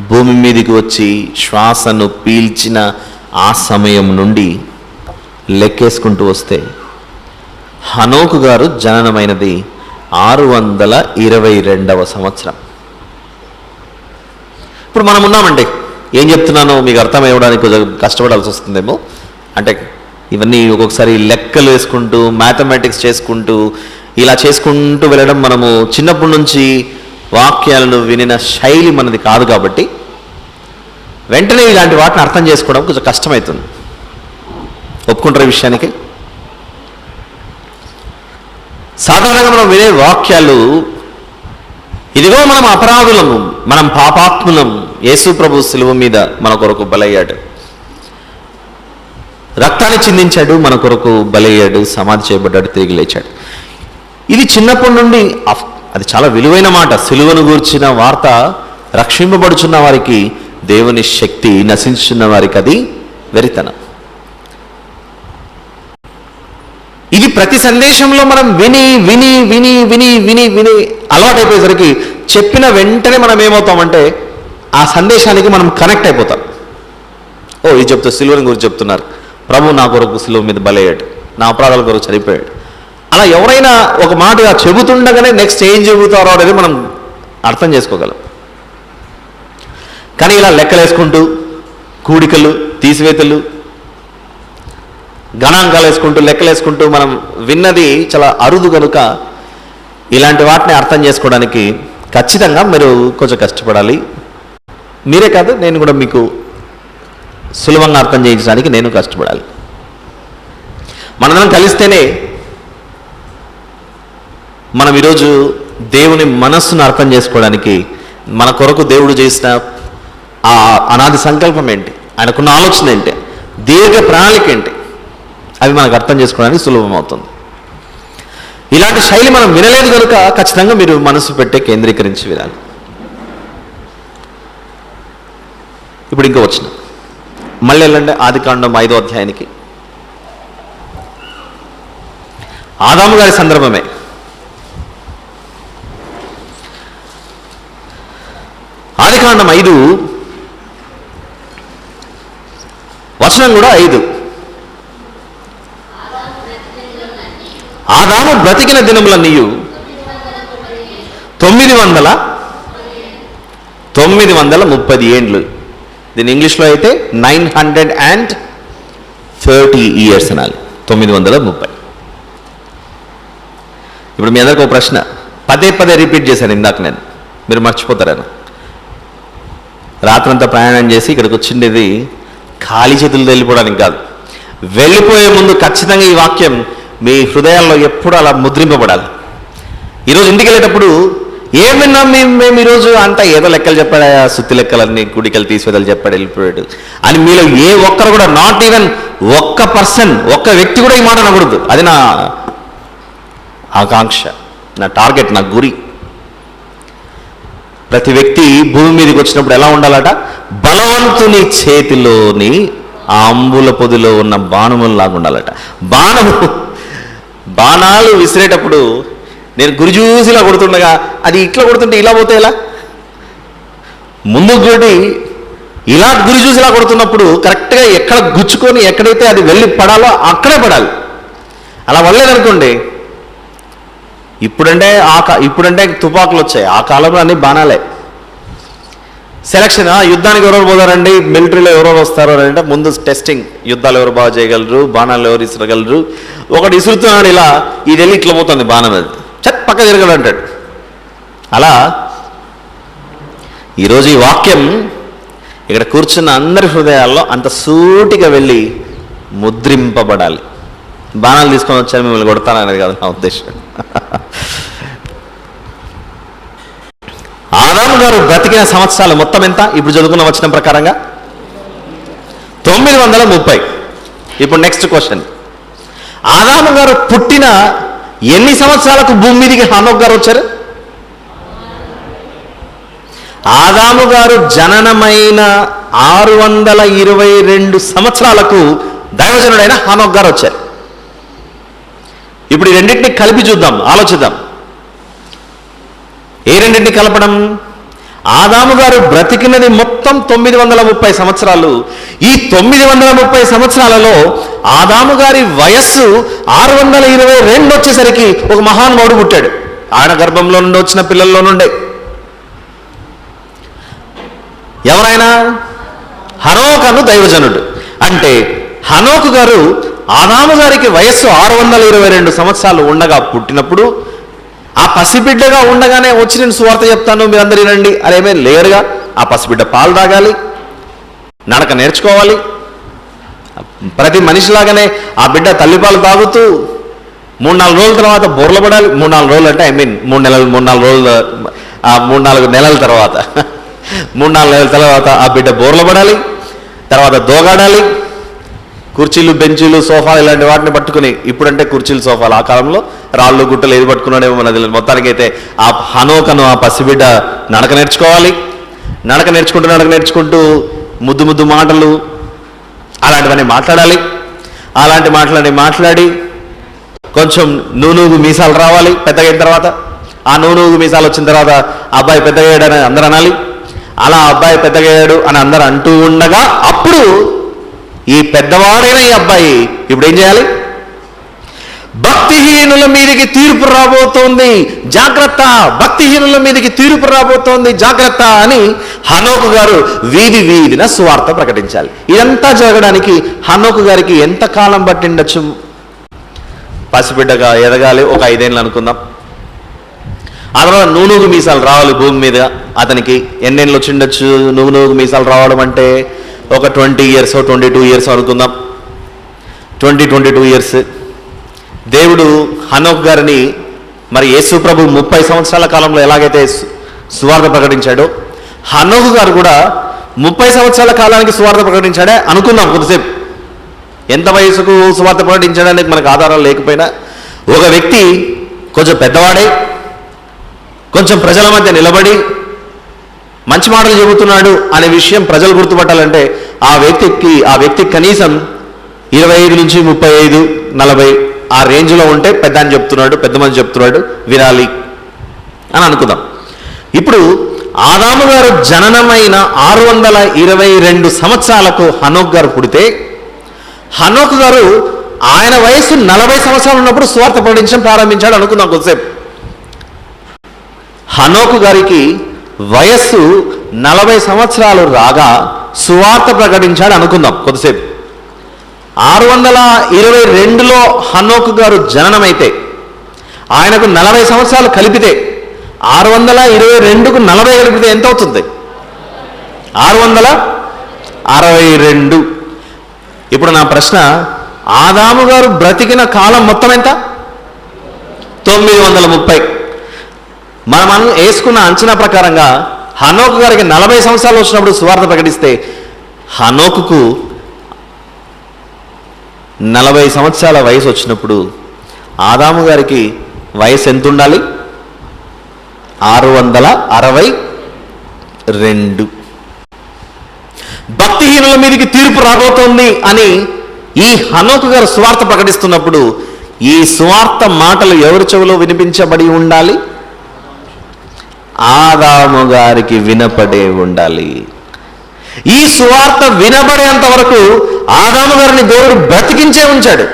భూమి మీదకి వచ్చి శ్వాసను పీల్చిన ఆ సమయం నుండి లెక్కేసుకుంటూ వస్తే హనోకు గారు జననమైనది 622వ సంవత్సరం. ఇప్పుడు మనం ఉన్నామండి. ఏం చెప్తున్నానో మీకు అర్థమయ్యడానికి కొంచెం కష్టపడాల్సి వస్తుందేమో. అంటే ఇవన్నీ ఒక్కొక్కసారి లెక్కలు వేసుకుంటూ మ్యాథమెటిక్స్ చేసుకుంటూ ఇలా చేసుకుంటూ వెళ్ళడం మనము చిన్నప్పటి నుంచి వాక్యాలను వినిన శైలి మనది కాదు కాబట్టి వెంటనే ఇలాంటి వాటిని అర్థం చేసుకోవడం కొంచెం కష్టమవుతుంది. ఒప్పుకుంటారు ఈ విషయానికి? సాధారణంగా మనం వినే వాక్యాలు, ఇదిగో మనం అపరాధులము, మనం పాపాత్ములం, యేసు ప్రభు శిలువ మీద మన కొరకు బలయ్యాడు, రక్తాన్ని చిందించాడు, మన కొరకు బలయ్యాడు, సమాధి చేయబడ్డాడు, తిరిగి లేచాడు. ఇది చిన్నప్పటి నుండి అది చాలా విలువైన మాట. సిలువను గూర్చిన వార్త రక్షింపబడుచున్న వారికి దేవుని శక్తి, నశించున్న వారికి అది వెరితనం. ఇది ప్రతి సందేశంలో మనం విని విని విని విని విని విని అలవాటైపోయేసరికి చెప్పిన వెంటనే మనం ఏమవుతామంటే ఆ సందేశానికి మనం కనెక్ట్ అయిపోతాం. ఓ ఇది చెప్తా, సిలువను గురించి చెప్తున్నారు, ప్రభు నా కొరకు సిలువ మీద బలయ్యాడు, నా అపరాధాల కొరకు చనిపోయాడు. అలా ఎవరైనా ఒక మాట చెబుతుండగానే నెక్స్ట్ ఏం చెబుతారో అనేది మనం అర్థం చేసుకోగలం. కానీ ఇలా లెక్కలేసుకుంటూ కూడికలు, తీసివేతలు, గణాంకాలు వేసుకుంటూ లెక్కలేసుకుంటూ మనం విన్నది చాలా అరుదు కనుక ఇలాంటి వాటిని అర్థం చేసుకోవడానికి ఖచ్చితంగా మీరు కొంచెం కష్టపడాలి. మీరే కాదు, నేను కూడా మీకు సులభంగా అర్థం చేయించడానికి నేను కష్టపడాలి. మనందరం కలిస్తేనే మనం ఈరోజు దేవుని మనస్సును అర్థం చేసుకోవడానికి, మన కొరకు దేవుడు చేసిన ఆ అనాది సంకల్పం ఏంటి, ఆయనకున్న ఆలోచన ఏంటి, దీర్ఘ ప్రణాళిక ఏంటి, అవి మనకు అర్థం చేసుకోవడానికి సులభం అవుతుంది. ఇలాంటి శైలి మనం వినలేదు కనుక ఖచ్చితంగా మీరు మనసు పెట్టే కేంద్రీకరించి వినాలి. ఇప్పుడు ఇంకో వచ్చిన మళ్ళీ వెళ్ళండి ఆదికాండం 5వ అధ్యాయానికి. ఆదాము గారి సందర్భమే. ఆదికాండం 5 వచనం కూడా 5. ఆదాము బ్రతికిన దినములన్నీయు 930 ఏండ్లు. దీని ఇంగ్లీష్లో అయితే 930 ఇయర్స్ అనాలి. 930. ఇప్పుడు మీ అందరికీ ఒక ప్రశ్న, పదే రిపీట్ చేశాను ఇందాక నేను, మీరు మర్చిపోతారని. రాత్రంతా ప్రయాణం చేసి ఇక్కడికి వచ్చిండేది ఖాళీ చేతులతో వెళ్ళిపోవడానికి కాదు. వెళ్ళిపోయే ముందు ఖచ్చితంగా ఈ వాక్యం మీ హృదయాల్లో ఎప్పుడు అలా ముద్రింపబడాలి. ఈరోజు ఇంటికి వెళ్ళేటప్పుడు ఏం విన్నాం మేము ఈరోజు అంతా ఏదో లెక్కలు చెప్పాడా, సుత్తి లెక్కలన్నీ, కుడికలు తీసివేదలు చెప్పాడు, వెళ్ళిపోయాడు అని మీలో ఏ ఒక్కరు కూడా, నాట్ ఈవెన్ ఒక్క పర్సన్, ఒక్క వ్యక్తి కూడా ఈ మాట అనకూడదు. అది నా ఆకాంక్ష, నా టార్గెట్, నా గురి. ప్రతి వ్యక్తి భూమి మీదకి వచ్చినప్పుడు ఎలా ఉండాలట? బలవంతుని చేతిలోని ఆ అంబుల పొదిలో ఉన్న బాణములాగా ఉండాలట. బాణాలు విసిరేటప్పుడు నేను గురి చూసి ఇలా కొడుతుండగా అది ఇట్లా కొడుతుంటే ఇలా పోతే ఎలా? ముందు గుడి ఇలా గురి చూసి ఇలా కొడుతున్నప్పుడు కరెక్ట్గా ఎక్కడ గుచ్చుకొని ఎక్కడైతే అది వెళ్ళి పడాలో అక్కడే పడాలి. అలా వల్లేదనుకోండి, ఇప్పుడంటే తుపాకులు వచ్చాయి, ఆ కాలంలో అన్ని బాణాలే. సెలక్షన్, యుద్ధానికి ఎవరెవరు పోతారండి, మిలిటరీలో ఎవరెవరు వస్తారు అని అంటే ముందు టెస్టింగ్, యుద్ధాలు ఎవరు బాగా చేయగలరు, బాణాలు ఎవరు ఇసరగలరు. ఒకటి ఇసురుతున్నాడు ఇలా, ఇది వెళ్ళి ఇట్లా పోతుంది బాణం, అది చట్ పక్క తిరగడు అంటాడు. అలా ఈరోజు ఈ వాక్యం ఇక్కడ కూర్చున్న అందరి హృదయాల్లో అంత సూటిగా వెళ్ళి ముద్రింపబడాలి. బాణాలు తీసుకొని వచ్చాను మిమ్మల్ని కొడతాననేది కాదు నా ఉద్దేశం. ఆదాము గారు బ్రతికిన సంవత్సరాలు మొత్తం ఎంత? ఇప్పుడు చదువుకున్న వచనం ప్రకారంగా 930. ఇప్పుడు నెక్స్ట్ క్వశ్చన్, ఆదాము గారు పుట్టిన ఎన్ని సంవత్సరాలకు భూమి మీదకి హనోక్ గారు వచ్చారు? ఆదాము గారు జననమైన 622 సంవత్సరాలకు దైవజనుడైన హనోక్ గారు వచ్చారు. ఇప్పుడు ఈ రెండింటిని కలిపి చూద్దాం, ఆలోచిద్దాం. ఏ రెండింటిని కలపడం? ఆదాము గారు బ్రతికినది మొత్తం 930 సంవత్సరాలు. ఈ 930 సంవత్సరాలలో ఆదాము గారి వయస్సు 622 వచ్చేసరికి ఒక మహానుభావుడు పుట్టాడు. ఆయన గర్భంలో నుండి వచ్చిన పిల్లల్లో నుండే. ఎవరైనా? హనోకు అను దైవజనుడు. అంటే హనోకు గారు ఆదాము గారికి వయస్సు 622 సంవత్సరాలు ఉండగా పుట్టినప్పుడు, ఆ పసిబిడ్డగా ఉండగానే వచ్చి నేను సువార్త చెప్తాను మీరందరూ వినండి అదేమే లేరుగా. ఆ పసిబిడ్డ పాలు తాగాలి, నడక నేర్చుకోవాలి. ప్రతి మనిషిలాగానే ఆ బిడ్డ తల్లిపాలు తాగుతూ 3-4 రోజుల తర్వాత బోర్ల పడాలి. 3-4 రోజులు అంటే 3-4 రోజులు, 3-4 నెలల తర్వాత 3-4 నెలల తర్వాత ఆ బిడ్డ బోర్ల పడాలి. తర్వాత దోగాడాలి. కుర్చీలు, బెంచీలు, సోఫా ఇలాంటి వాటిని పట్టుకుని, ఇప్పుడంటే కుర్చీలు, సోఫాలు, ఆ కాలంలో రాళ్ళు గుట్టలు ఏది పట్టుకున్నాడేమో మనది. మొత్తానికైతే ఆ హనోకను, ఆ పసిబిడ్డ నడక నేర్చుకోవాలి. నడక నేర్చుకుంటూ ముద్దు ముద్దు మాటలు అలాంటివన్నీ మాట్లాడాలి. అలాంటి మాటలని మాట్లాడి కొంచెం నూనూగు మీసాలు రావాలి పెద్దగైన తర్వాత. ఆ నూనూగు మీసాలు వచ్చిన తర్వాత అబ్బాయి పెద్దగయ్యాడని అందరూ అనాలి. అలా అబ్బాయి పెద్దగయ్యాడు అని అందరూ అంటూ ఉండగా, అప్పుడు ఈ పెద్దవాడైన ఈ అబ్బాయి ఇప్పుడు ఏం చేయాలి? భక్తిహీనుల మీదకి తీర్పు రాబోతోంది, జాగ్రత్త, భక్తిహీనుల మీదకి తీర్పు రాబోతోంది, జాగ్రత్త అని హనోకు గారు వీధి వీధిన సువార్త ప్రకటించాలి. ఇదంతా జరగడానికి హనోకు గారికి ఎంత కాలం పట్టిండొచ్చు? పసిబిడ్డగా ఎదగాలి, ఒక 5 ఏళ్ళు అనుకుందాం. ఆ తర్వాత నూనూగు మీసాలు రావాలి భూమి మీద. అతనికి ఎన్నేళ్ళు వచ్చిండొచ్చు నూనూగు మీసాలు రావడం అంటే? ఒక 20 ఇయర్స్, 22 ఇయర్స్ అనుకుందాం. 22 ఇయర్స్. దేవుడు హనోక్ గారిని మరి యేసు ప్రభు 30 సంవత్సరాల కాలంలో ఎలాగైతే సువార్త ప్రకటించాడో, హనోక్ గారు కూడా 30 సంవత్సరాల కాలానికి సువార్త ప్రకటించాడే అనుకుందాం కొద్దిసేపు. ఎంత వయసుకు సువార్త ప్రకటించడానికి మనకు ఆధారాలు లేకపోయినా, ఒక వ్యక్తి కొంచెం పెద్దవాడే, కొంచెం ప్రజల మధ్య నిలబడి మంచి మాటలు చెబుతున్నాడు అనే విషయం ప్రజలు గుర్తుపట్టాలంటే ఆ వ్యక్తి కనీసం 25 నుంచి 35, 40 ఆ రేంజ్లో ఉంటే పెద్ద మంది చెప్తున్నాడు వినాలి అని అనుకుందాం. ఇప్పుడు ఆదాము గారు జననమైన 622 సంవత్సరాలకు హనోక్ గారు పుడితే, హనోక్ గారు ఆయన వయసు 40 సంవత్సరాలు ఉన్నప్పుడు సువార్త ప్రకటించడం ప్రారంభించాడు అనుకుందాం కొద్దిసేపు. హనోకు గారికి వయస్సు 40 సంవత్సరాలు రాగా సువార్త ప్రకటించాడు అనుకుందాం కొద్దిసేపు. 622లో హనోకు గారు జననమైతే ఆయనకు 40 సంవత్సరాలు కలిపితే 622కు 40 కలిపితే ఎంత అవుతుంది? 662. ఇప్పుడు నా ప్రశ్న, ఆదాము గారు బ్రతికిన కాలం మొత్తం ఎంత? 930. మనం వేసుకున్న అంచనా ప్రకారంగా హనోకు గారికి 40 సంవత్సరాలు వచ్చినప్పుడు సువార్త ప్రకటిస్తే, హనోకుకు 40 సంవత్సరాల వయసు వచ్చినప్పుడు ఆదాము గారికి వయసు ఎంత ఉండాలి? 662. భక్తిహీనుల మీదకి తీర్పు రాబోతోంది అని ఈ హనోకు గారు సువార్త ప్రకటిస్తున్నప్పుడు, ఈ సువార్త మాటలు ఎవరి చెవిలో వినిపించబడి ఉండాలి? ఆదాము గారికి వినపడే ఉండాలి. ఈ సువార్త వినబడేంత వరకు ఆదాము గారిని దేవుడు బ్రతికించే ఉంచాడు.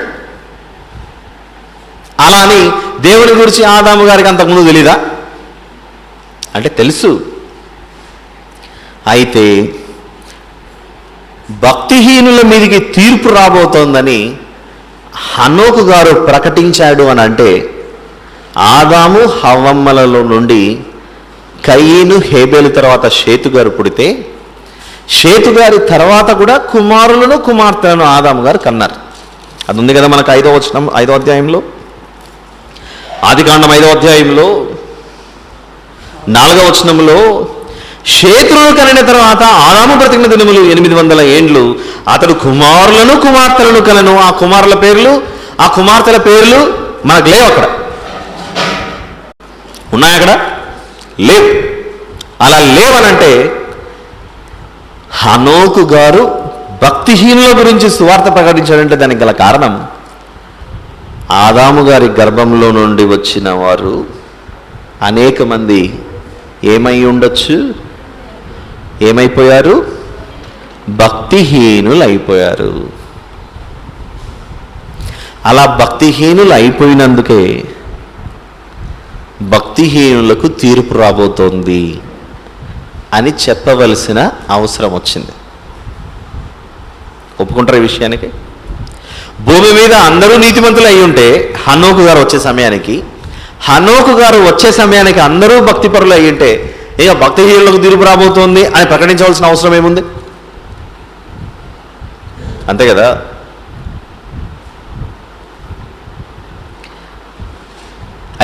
అలా అని దేవుని గురించి ఆదాము గారికి అంతకుముందు తెలీదా? అంటే తెలుసు. అయితే భక్తిహీనుల మీదకి తీర్పు రాబోతోందని హనోకు గారు ప్రకటించాడు అని అంటే, ఆదాము హవ్వమ్మలలో నుండి కయీను, హేబేలు తర్వాత షేతు గారు పుడితే, షేతు గారి తర్వాత కూడా కుమారులను కుమార్తెలను ఆదాము గారు కన్నారు. అది ఉంది కదా మనకు 5వ అధ్యాయంలో, ఆదికాండం 5వ అధ్యాయంలో 4వ వచనంలో, షేతును కనిన తర్వాత ఆదాము బ్రతికిన దినములు 800 ఏండ్లు, అతడు కుమారులను కుమార్తెలను కలను. ఆ కుమారుల పేర్లు, ఆ కుమార్తెల పేర్లు మనకు లేవు. అక్కడ ఉన్నాయి, అక్కడ లేవు. అలా లేవనంటే హనోకు గారు భక్తిహీనుల గురించి సువార్త ప్రకటించాడంటే దానికి గల కారణం ఆదాము గారి గర్భంలో నుండి వచ్చిన వారు అనేక మంది ఏమై ఉండొచ్చు, ఏమైపోయారు? భక్తిహీనులు అయిపోయారు. అలా భక్తిహీనులు అయిపోయినందుకే భక్తిహీనులకు తీర్పు రాబోతోంది అని చెప్పవలసిన అవసరం వచ్చింది. ఒప్పుకుంటారు ఈ విషయానికి? భూమి మీద అందరూ నీతిమంతులు అయి ఉంటే హనోకు గారు వచ్చే సమయానికి అందరూ భక్తిపరులు అయి ఉంటే ఇక భక్తిహీనులకు తీర్పు రాబోతోంది అని ప్రకటించవలసిన అవసరం ఏముంది? అంతే కదా.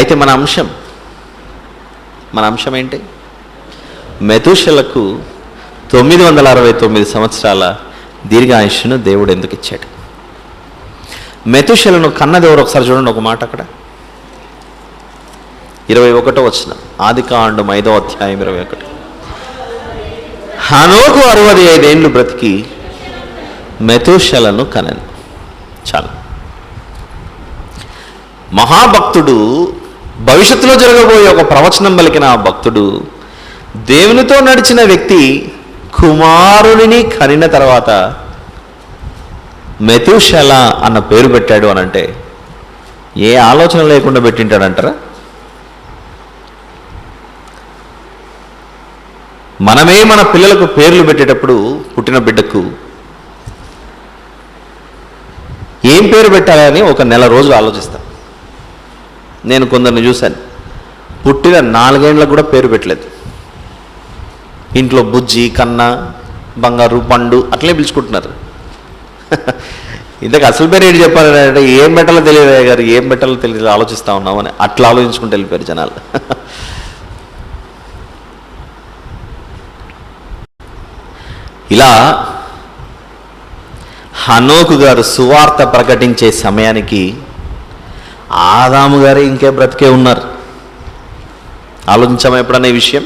అయితే మన అంశం ఏంటి? మెతూషలకు 969 సంవత్సరాల దీర్ఘాయుష్ను దేవుడు ఎందుకు ఇచ్చాడు? మెతూషలను కన్నది ఎవరు? ఒకసారి చూడండి ఒక మాట అక్కడ 21వ వచనం, ఆదికాండం 5వ అధ్యాయం 21. హనోకు 65 ఏండ్లు బ్రతికి మెతూషలను కనెను. చాలు. మహాభక్తుడు, భవిష్యత్తులో జరగబోయే ఒక ప్రవచనం పలికిన ఆ భక్తుడు, దేవునితో నడిచిన వ్యక్తి కుమారుని కనిన తర్వాత మెతూషల అన్న పేరు పెట్టాడు అనంటే ఏ ఆలోచన లేకుండా పెట్టింటాడంటారా? మనమే మన పిల్లలకు పేర్లు పెట్టేటప్పుడు పుట్టిన బిడ్డకు ఏం పేరు పెట్టాలని ఒక నెల రోజులు ఆలోచిస్తాం. నేను కొందరిని చూశాను, పుట్టిన 4 ఏళ్లకు కూడా పేరు పెట్టలేదు. ఇంట్లో బుజ్జి, కన్న, బంగారు, పండు అట్లే పిలుచుకుంటున్నారు. ఇంతకు అసలు పేరు ఏంటి చెప్పాలంటే ఏం పెట్టాలో తెలియదు గారు, ఏం పెట్టాలో తెలియదు, ఆలోచిస్తూ ఉన్నామని అట్లా ఆలోచించుకుంటూ వెళ్ళిపోయారు జనాలు. ఇలా హనోకు గారు సువార్త ప్రకటించే సమయానికి ఆదాము గారు ఇంకే బ్రతికే ఉన్నారు. ఆలోచించామా ఎప్పుడన్నా ఈ విషయం?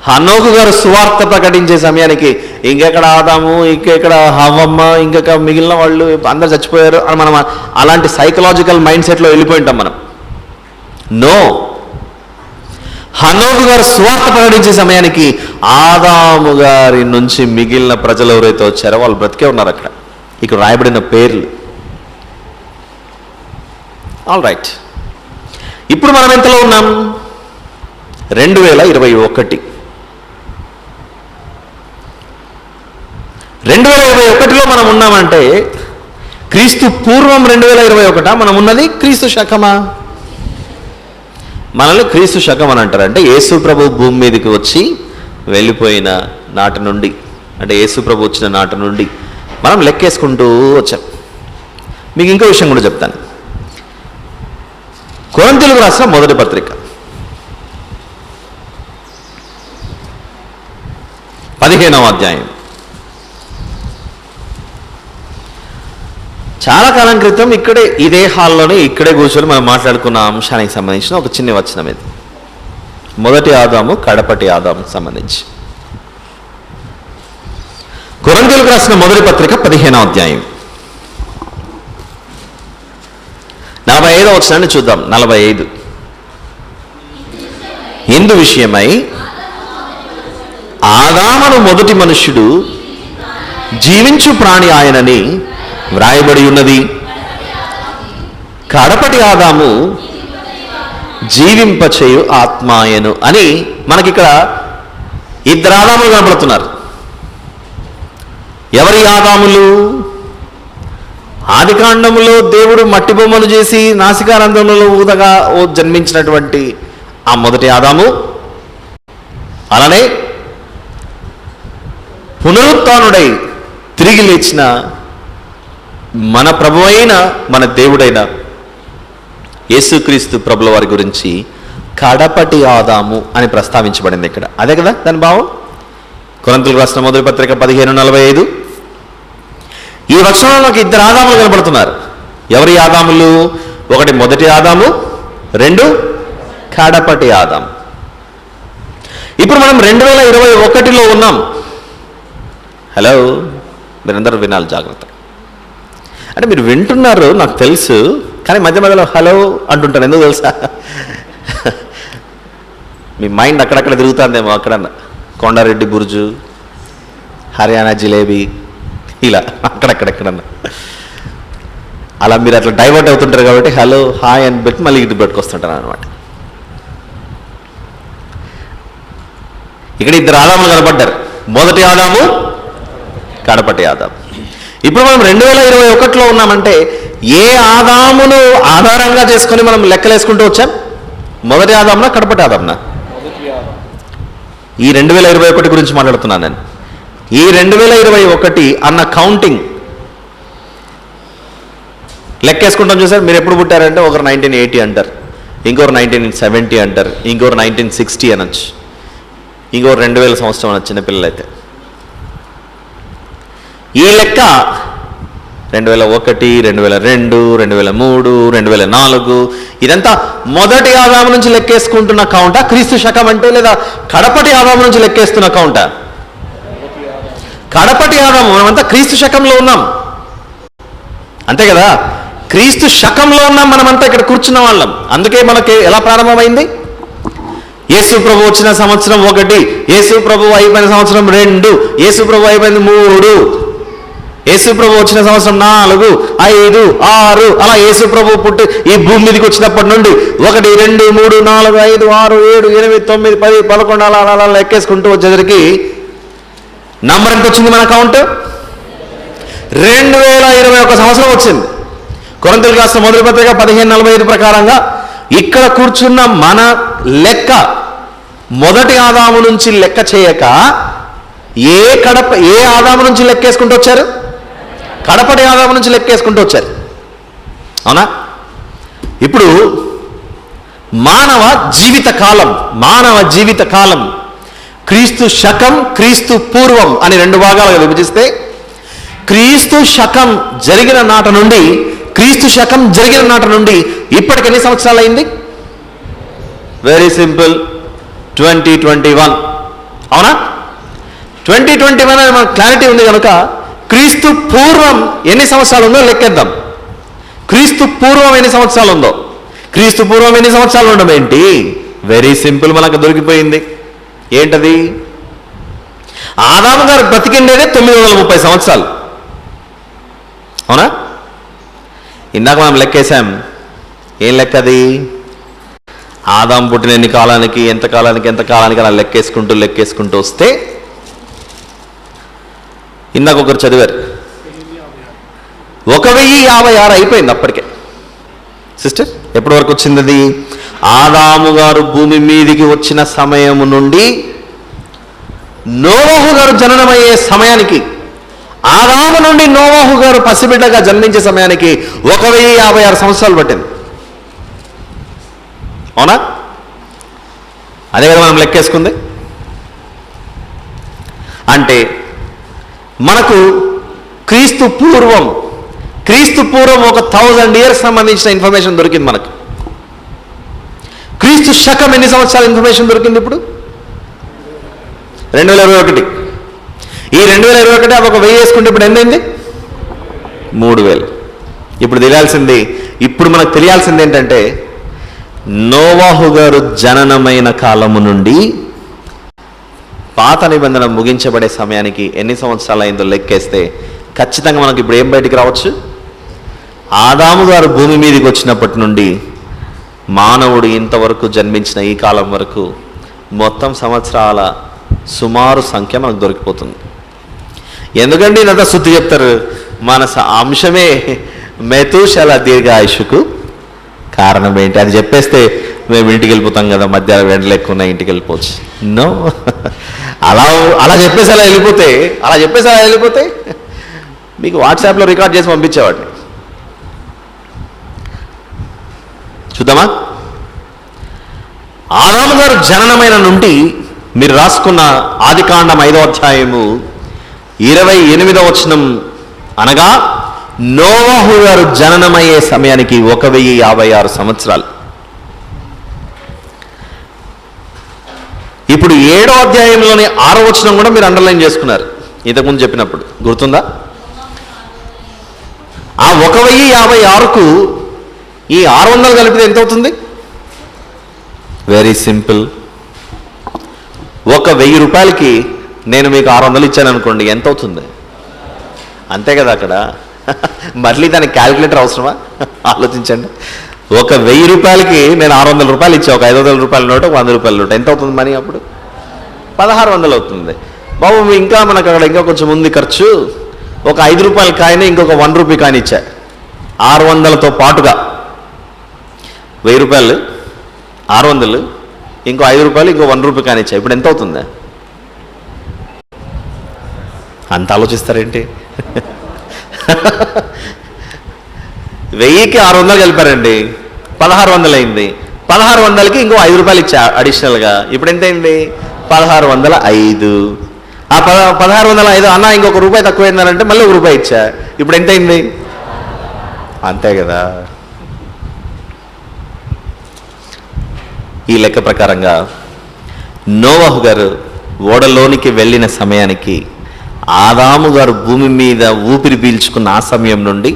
హనోకు గారు సువార్త ప్రకటించే సమయానికి ఇంకెక్కడ ఆదాము, ఇంకెక్కడ హవ్వమ్మ, ఇంకెక్కడ మిగిలిన వాళ్ళు అందరు చచ్చిపోయారు అని మనం అలాంటి సైకలాజికల్ మైండ్ సెట్లో వెళ్ళిపోయి ఉంటాం మనం. నో, హనోకు గారు సువార్త ప్రకటించే సమయానికి ఆదాము గారి నుంచి మిగిలిన ప్రజలు ఎవరైతే వచ్చారో వాళ్ళు బ్రతికే ఉన్నారు. అక్కడ ఇక్కడ రాయబడిన పేర్లు. ఆల్ రైట్, ఇప్పుడు మనం ఎంతలో ఉన్నాం? 2021. 2021లో మనం ఉన్నామంటే క్రీస్తు పూర్వం 2021 మనం ఉన్నది క్రీస్తు శకమా? మనల్ని క్రీస్తు శకం అని అంటారు. అంటే యేసు ప్రభు భూమి మీదకి వచ్చి వెళ్ళిపోయిన నాటి నుండి, అంటే యేసు ప్రభు వచ్చిన నాటి నుండి మనం లెక్కేసుకుంటూ వచ్చాం. మీకు ఇంకో విషయం కూడా చెప్తాను. కొరింథీయులకు రాసిన మొదటి పత్రిక 15వ అధ్యాయం. చాలా కాలం క్రితం ఇక్కడే ఇదే హాల్లోనే ఇక్కడే కూర్చొని మనం మాట్లాడుకున్న అంశానికి సంబంధించిన ఒక చిన్న వచనం ఇది. మొదటి ఆదాము, కడపటి ఆదాము సంబంధించి. కొరింథీయులకు రాసిన మొదటి పత్రిక 15వ అధ్యాయం 45వ వచనాన్ని చూద్దాం. 45. ఇందు విషయమై ఆదామును మొదటి మనుష్యుడు, జీవించు ప్రాణి ఆయనని వ్రాయబడి ఉన్నది. కడపటి ఆదాము జీవింపచేయు ఆత్మాయను అని మనకిక్కడ 2 ఆదాములు కనబడుతున్నారు. ఎవరి ఆదాములు? ఆదికాండములో దేవుడు మట్టి బొమ్మలు చేసి నాసికానందంలో ఊదగా జన్మించినటువంటి ఆ మొదటి ఆదాము, అలానే పునరుత్థానుడై తిరిగి లేచిన మన ప్రభువైన మన దేవుడైన యేసుక్రీస్తు ప్రభుల వారి గురించి కడపటి ఆదాము అని ప్రస్తావించబడింది ఇక్కడ. అదే కదా దాని భావం. కొరింథీయులకు రాసిన మొదటి పత్రిక 15:45. ఈ వచనంలో నాకు 2 ఆదాములు కనబడుతున్నారు. ఎవరి ఆదాములు? ఒకటి మొదటి ఆదాము, 2 కడపటి ఆదాము. ఇప్పుడు మనం 2021లో ఉన్నాం. హలో, మీరందరూ వినాలి జాగ్రత్త. అంటే మీరు వింటున్నారు నాకు తెలుసు, కానీ మధ్య మధ్యలో హలో అంటుంటాను. ఎందుకు తెలుసా? మీ మైండ్ అక్కడక్కడ తిరుగుతుందేమో. అక్కడన్నా కొండారెడ్డి బుర్జు, హర్యానా జిలేబీ, ఇలా అక్కడక్కడెక్కడన్నా అలా మీరు అట్లా డైవర్ట్ అవుతుంటారు కాబట్టి హలో హాయ్ అని పెట్టి మళ్ళీ ఇటు పెట్టుకొస్తుంటాను అనమాట. ఇక్కడ ఇద్దరు ఆదాములు కనపడ్డారు. మొదటి ఆదాము, కడపటి ఆదాము. ఇప్పుడు మనం 2021లో ఉన్నామంటే ఏ ఆదామును ఆధారంగా చేసుకొని మనం లెక్కలేసుకుంటూ వచ్చాం? మొదటి ఆదామునా, కడపటి ఆదామునా? ఈ 2021 గురించి మాట్లాడుతున్నాను నేను. ఈ 2021 అన్న కౌంటింగ్ లెక్కేసుకుంటాం చూసారు. మీరు ఎప్పుడు పుట్టారంటే ఒకరు 1980 అంటారు, ఇంకొకరు 1970 అంటారు, ఇంకొకరు 1960 అనొచ్చు, ఇంకొకరు 2000 సంవత్సరం అనొచ్చు చిన్నపిల్లలైతే. ఈ లెక్క 2001, 2002, 2003, 2004 ఇదంతా మొదటి ఆదాము నుంచి లెక్కేసుకుంటున్న కౌంటా, క్రీస్తు శకం అంటే, లేదా కడపటి ఆదాము నుంచి లెక్కేస్తున్న కౌంటా? కడపటి ఆదాము. మనమంతా క్రీస్తు శకంలో ఉన్నాం, అంతే కదా? క్రీస్తు శకంలో ఉన్నాం మనమంతా ఇక్కడ కూర్చున్న వాళ్ళం. అందుకే మనకి ఎలా ప్రారంభమైంది? యేసు ప్రభు వచ్చిన సంవత్సరం 1, యేసు ప్రభు అయిపోయిన సంవత్సరం 2, యేసు ప్రభు అయిపోయింది 3, యేసు ప్రభు వచ్చిన సంవత్సరం 4, 5, 6 అలా యేసు ప్రభు పుట్టి ఈ భూమి మీదకి వచ్చినప్పటి నుండి 1, 2, 3, 4, 5, 6, 7, 8, 9, 10, 11 అలా అలా లెక్కేసుకుంటూ వచ్చేసరికి నంబర్ ఎంత వచ్చింది మన కౌంట్? 2021 సంవత్సరం వచ్చింది. కొరింథీయులకు రాసిన మొదటి పత్రిక 15:45 ప్రకారంగా ఇక్కడ కూర్చున్న మన లెక్క మొదటి ఆదాము నుంచి లెక్క చేయక ఏ ఆదాము నుంచి లెక్కేసుకుంటూ వచ్చారు? కడపటి ఆదాము నుంచి లెక్కేసుకుంటూ వచ్చారు. అవునా? ఇప్పుడు మానవ జీవిత కాలం క్రీస్తు శకం, క్రీస్తు పూర్వం అని 2 భాగాలుగా విభజిస్తే, క్రీస్తు శకం జరిగిన నాట నుండి ఇప్పటికి ఎన్ని సంవత్సరాలు అయింది? Very simple, 2021. అవునా? 2021 అని మనకు క్లారిటీ ఉంది కనుక క్రీస్తు పూర్వం ఎన్ని సంవత్సరాలు ఉందో లెక్కేద్దాం. క్రీస్తు పూర్వం ఎన్ని సంవత్సరాలు ఉందో. క్రీస్తు పూర్వం ఎన్ని సంవత్సరాలు ఉండడం ఏంటి? వెరీ సింపుల్, మనకు దొరికిపోయింది. ఏంటది? ఆదాము గారు బ్రతికిండేదే 930 సంవత్సరాలు. అవునా? ఇందాక మనం లెక్కేశాం. ఏం లెక్క అది? ఆదాము పుట్టిన ఎన్ని కాలానికి, ఎంత కాలానికి అలా లెక్కేసుకుంటూ వస్తే ఇందాక ఒకరు చదివారు 1056 అయిపోయింది అప్పటికే. సిస్టర్, ఎప్పటి వరకు వచ్చింది అది? ఆదాము గారు భూమి మీదికి వచ్చిన సమయం నుండి నోవహు గారు జననమయ్యే సమయానికి, ఆదాము నుండి నోవహు గారు పసిబిడ్డగా జన్మించే సమయానికి 1056 సంవత్సరాలు పట్టింది. అవునా? అదే కదా మనం లెక్కేసుకుంది. అంటే మనకు క్రీస్తు పూర్వం ఒక 1000 years సంబంధించిన ఇన్ఫర్మేషన్ దొరికింది మనకు. క్రీస్తు శకం ఎన్ని సంవత్సరాల ఇన్ఫర్మేషన్ దొరికింది ఇప్పుడు? 2021. ఈ 2021 ఒక 1000 వేసుకుంటే ఇప్పుడు ఎంతైంది? 3000. ఇప్పుడు మనకు తెలియాల్సింది ఏంటంటే, నోవాహు గారు జననమైన కాలము నుండి పాత నిబంధన ముగించబడే సమయానికి ఎన్ని సంవత్సరాలు అయిందో లెక్కేస్తే ఖచ్చితంగా మనకి ఇప్పుడు ఏం బయటికి రావచ్చు? ఆదాము గారు భూమి మీదకి వచ్చినప్పటి నుండి మానవుడు ఇంతవరకు జన్మించిన ఈ కాలం వరకు మొత్తం సంవత్సరాల సుమారు సంఖ్య మనకు దొరికిపోతుంది. ఎందుకంటే ఇదంతా శుద్ధి చెప్తారు. మన అంశమే మెతూషల దీర్ఘాయుషుకు కారణం ఏంటి అది చెప్పేస్తే మేము ఇంటికి వెళ్ళిపోతాం కదా, మధ్యాహ్నం ఎండలు ఎక్కువ ఉన్నాయి, ఇంటికి వెళ్ళిపోవచ్చు. నో, అలా చెప్పేసి అలా వెళ్ళిపోతే మీకు వాట్సాప్లో రికార్డ్ చేసి పంపించేవాడిని. చూద్దామా? ఆదాము గారు జననమైన నుండి మీరు రాసుకున్న ఆదికాండం 5వ అధ్యాయము 28వ వచనం అనగా నోవహు గారు జననమయ్యే సమయానికి 1056 సంవత్సరాలు. ఇప్పుడు 7వ అధ్యాయంలోని 6వ వచనం కూడా మీరు అండర్లైన్ చేసుకున్నారు ఇంతకుముందు చెప్పినప్పుడు, గుర్తుందా? ఆ 1056కు ఈ 600 కలిపితే ఎంత అవుతుంది? Very simple. 1000 రూపాయలకి నేను మీకు 600 ఇచ్చాను అనుకోండి, ఎంత అవుతుంది? అంతే కదా అక్కడ. మళ్ళీ దానికి క్యాలిక్యులేటర్ అవసరమా? ఆలోచించండి. 1000 రూపాయలకి నేను 600 రూపాయలు ఇచ్చా, ఒక 500 రూపాయల నోటు, 100 రూపాయల నోటు, ఎంత అవుతుంది మనీ అప్పుడు? 1600 అవుతుంది. బాబు ఇంకా మనకు అక్కడ ఇంకా కొంచెం ఉంది ఖర్చు, ఒక 5 రూపాయల కాయని ఇంకొక 1 రూపీ కాయని ఇచ్చా, 600తో పాటుగా 1000 రూపాయలు 600, ఇంకో 5 రూపాయలు, ఇంకో 1 రూపీ కాయని ఇచ్చా, ఇప్పుడు ఎంత అవుతుంది? అంత ఆలోచిస్తారేంటి? 1000కి 600 కలిపారండి, 1600 అయింది. 1600కి ఇంకో 5 రూపాయలు ఇచ్చా అడిషనల్గా, ఇప్పుడు ఎంత అయింది? 1605. ఆ 1605 అన్న ఇంకొక రూపాయి తక్కువైందనంటే మళ్ళీ 1 రూపాయి ఇచ్చా, ఇప్పుడు ఎంత అయింది? అంతే కదా. ఈ లెక్క ప్రకారంగా నోవహు గారు ఓడలోనికి వెళ్ళిన సమయానికి, ఆదాము గారు భూమి మీద ఊపిరి పీల్చుకున్న ఆ సమయం నుండి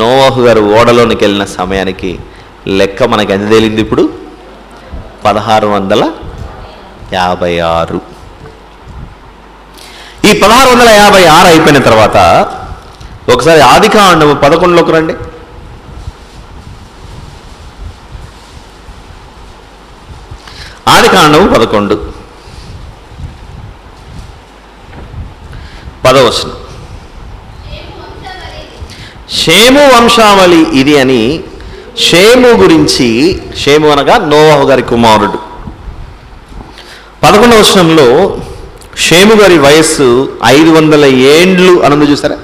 నోవహు గారు ఓడలోనికి వెళ్ళిన సమయానికి లెక్క మనకు ఎంత తేలింది? ఇప్పుడు 1656. ఈ 1656 అయిపోయిన తర్వాత ఒకసారి ఆదికాండము 11లోకి రండి. ఆదికాండము 11 10వ వచనం. షేము వంశావళి ఇది అని, షేము గురించి, షేము అనగా నోవహు గారి కుమారుడు. 11వ వచనంలో షేము గారి వయస్సు 500 ఏండ్లు అనందు చూసారా?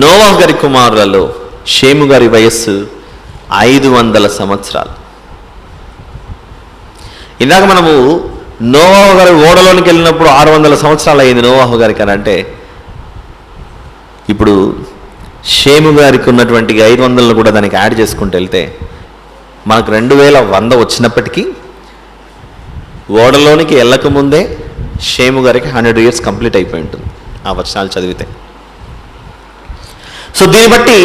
నోవహు గారి కుమారులలో షేము గారి వయస్సు 500 సంవత్సరాలు. ఇందాక మనము నోవహు గారి ఓడలోనికి వెళ్ళినప్పుడు 600 సంవత్సరాలు అయింది నోవహు గారికి అని అంటే, ఇప్పుడు షేము గారికి ఉన్నటువంటి 500లు కూడా దానికి యాడ్ చేసుకుంటూ వెళ్తే మనకు 2100 వచ్చినప్పటికీ ఓడలోనికి వెళ్ళకముందే షేము గారికి 100 years కంప్లీట్ అయిపోయి ఉంటుంది ఆ వచనాలు చదివితే. సో దీన్ని బట్టి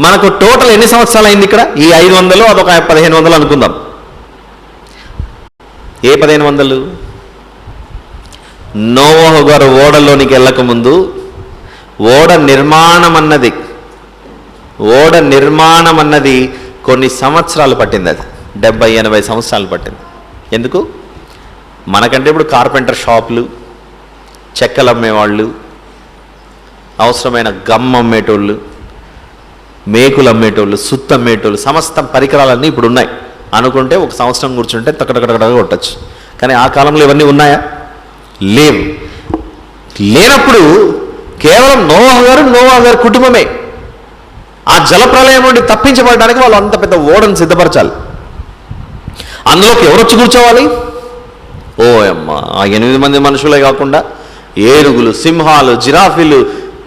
మనకు టోటల్ ఎన్ని సంవత్సరాలు అయింది ఇక్కడ? ఈ 500 అదొక 1500 అనుకుందాం. ఏ 1500? నోవహు గారు ఓడలోనికి వెళ్ళకముందు ఓడ నిర్మాణం అన్నది కొన్ని సంవత్సరాలు పట్టింది. అది 70-80 సంవత్సరాలు పట్టింది. ఎందుకు? మనకంటే ఇప్పుడు కార్పెంటర్ షాపులు, చెక్కలు అమ్మేవాళ్ళు, అవసరమైన గమ్ అమ్మేటోళ్ళు, మేకులు అమ్మేటోళ్ళు, సుత్తు అమ్మేటోళ్ళు, సమస్త పరికరాలన్నీ ఇప్పుడు ఉన్నాయి. అనుకుంటే ఒక సంవత్సరం కూర్చుంటే తక్కడగడగడగా కొట్టచ్చు. కానీ ఆ కాలంలో ఇవన్నీ ఉన్నాయా? లేవు. లేనప్పుడు కేవలం నోవహు గారు కుటుంబమే ఆ జలప్రలయం నుండి తప్పించబడడానికి వాళ్ళు అంత పెద్ద ఓడను సిద్ధపరచాలి. అందులోకి ఎవరొచ్చి కూర్చోవాలి? ఓ అమ్మ, ఆ 8 మంది మనుషులే కాకుండా ఏనుగులు, సింహాలు, జిరాఫీలు,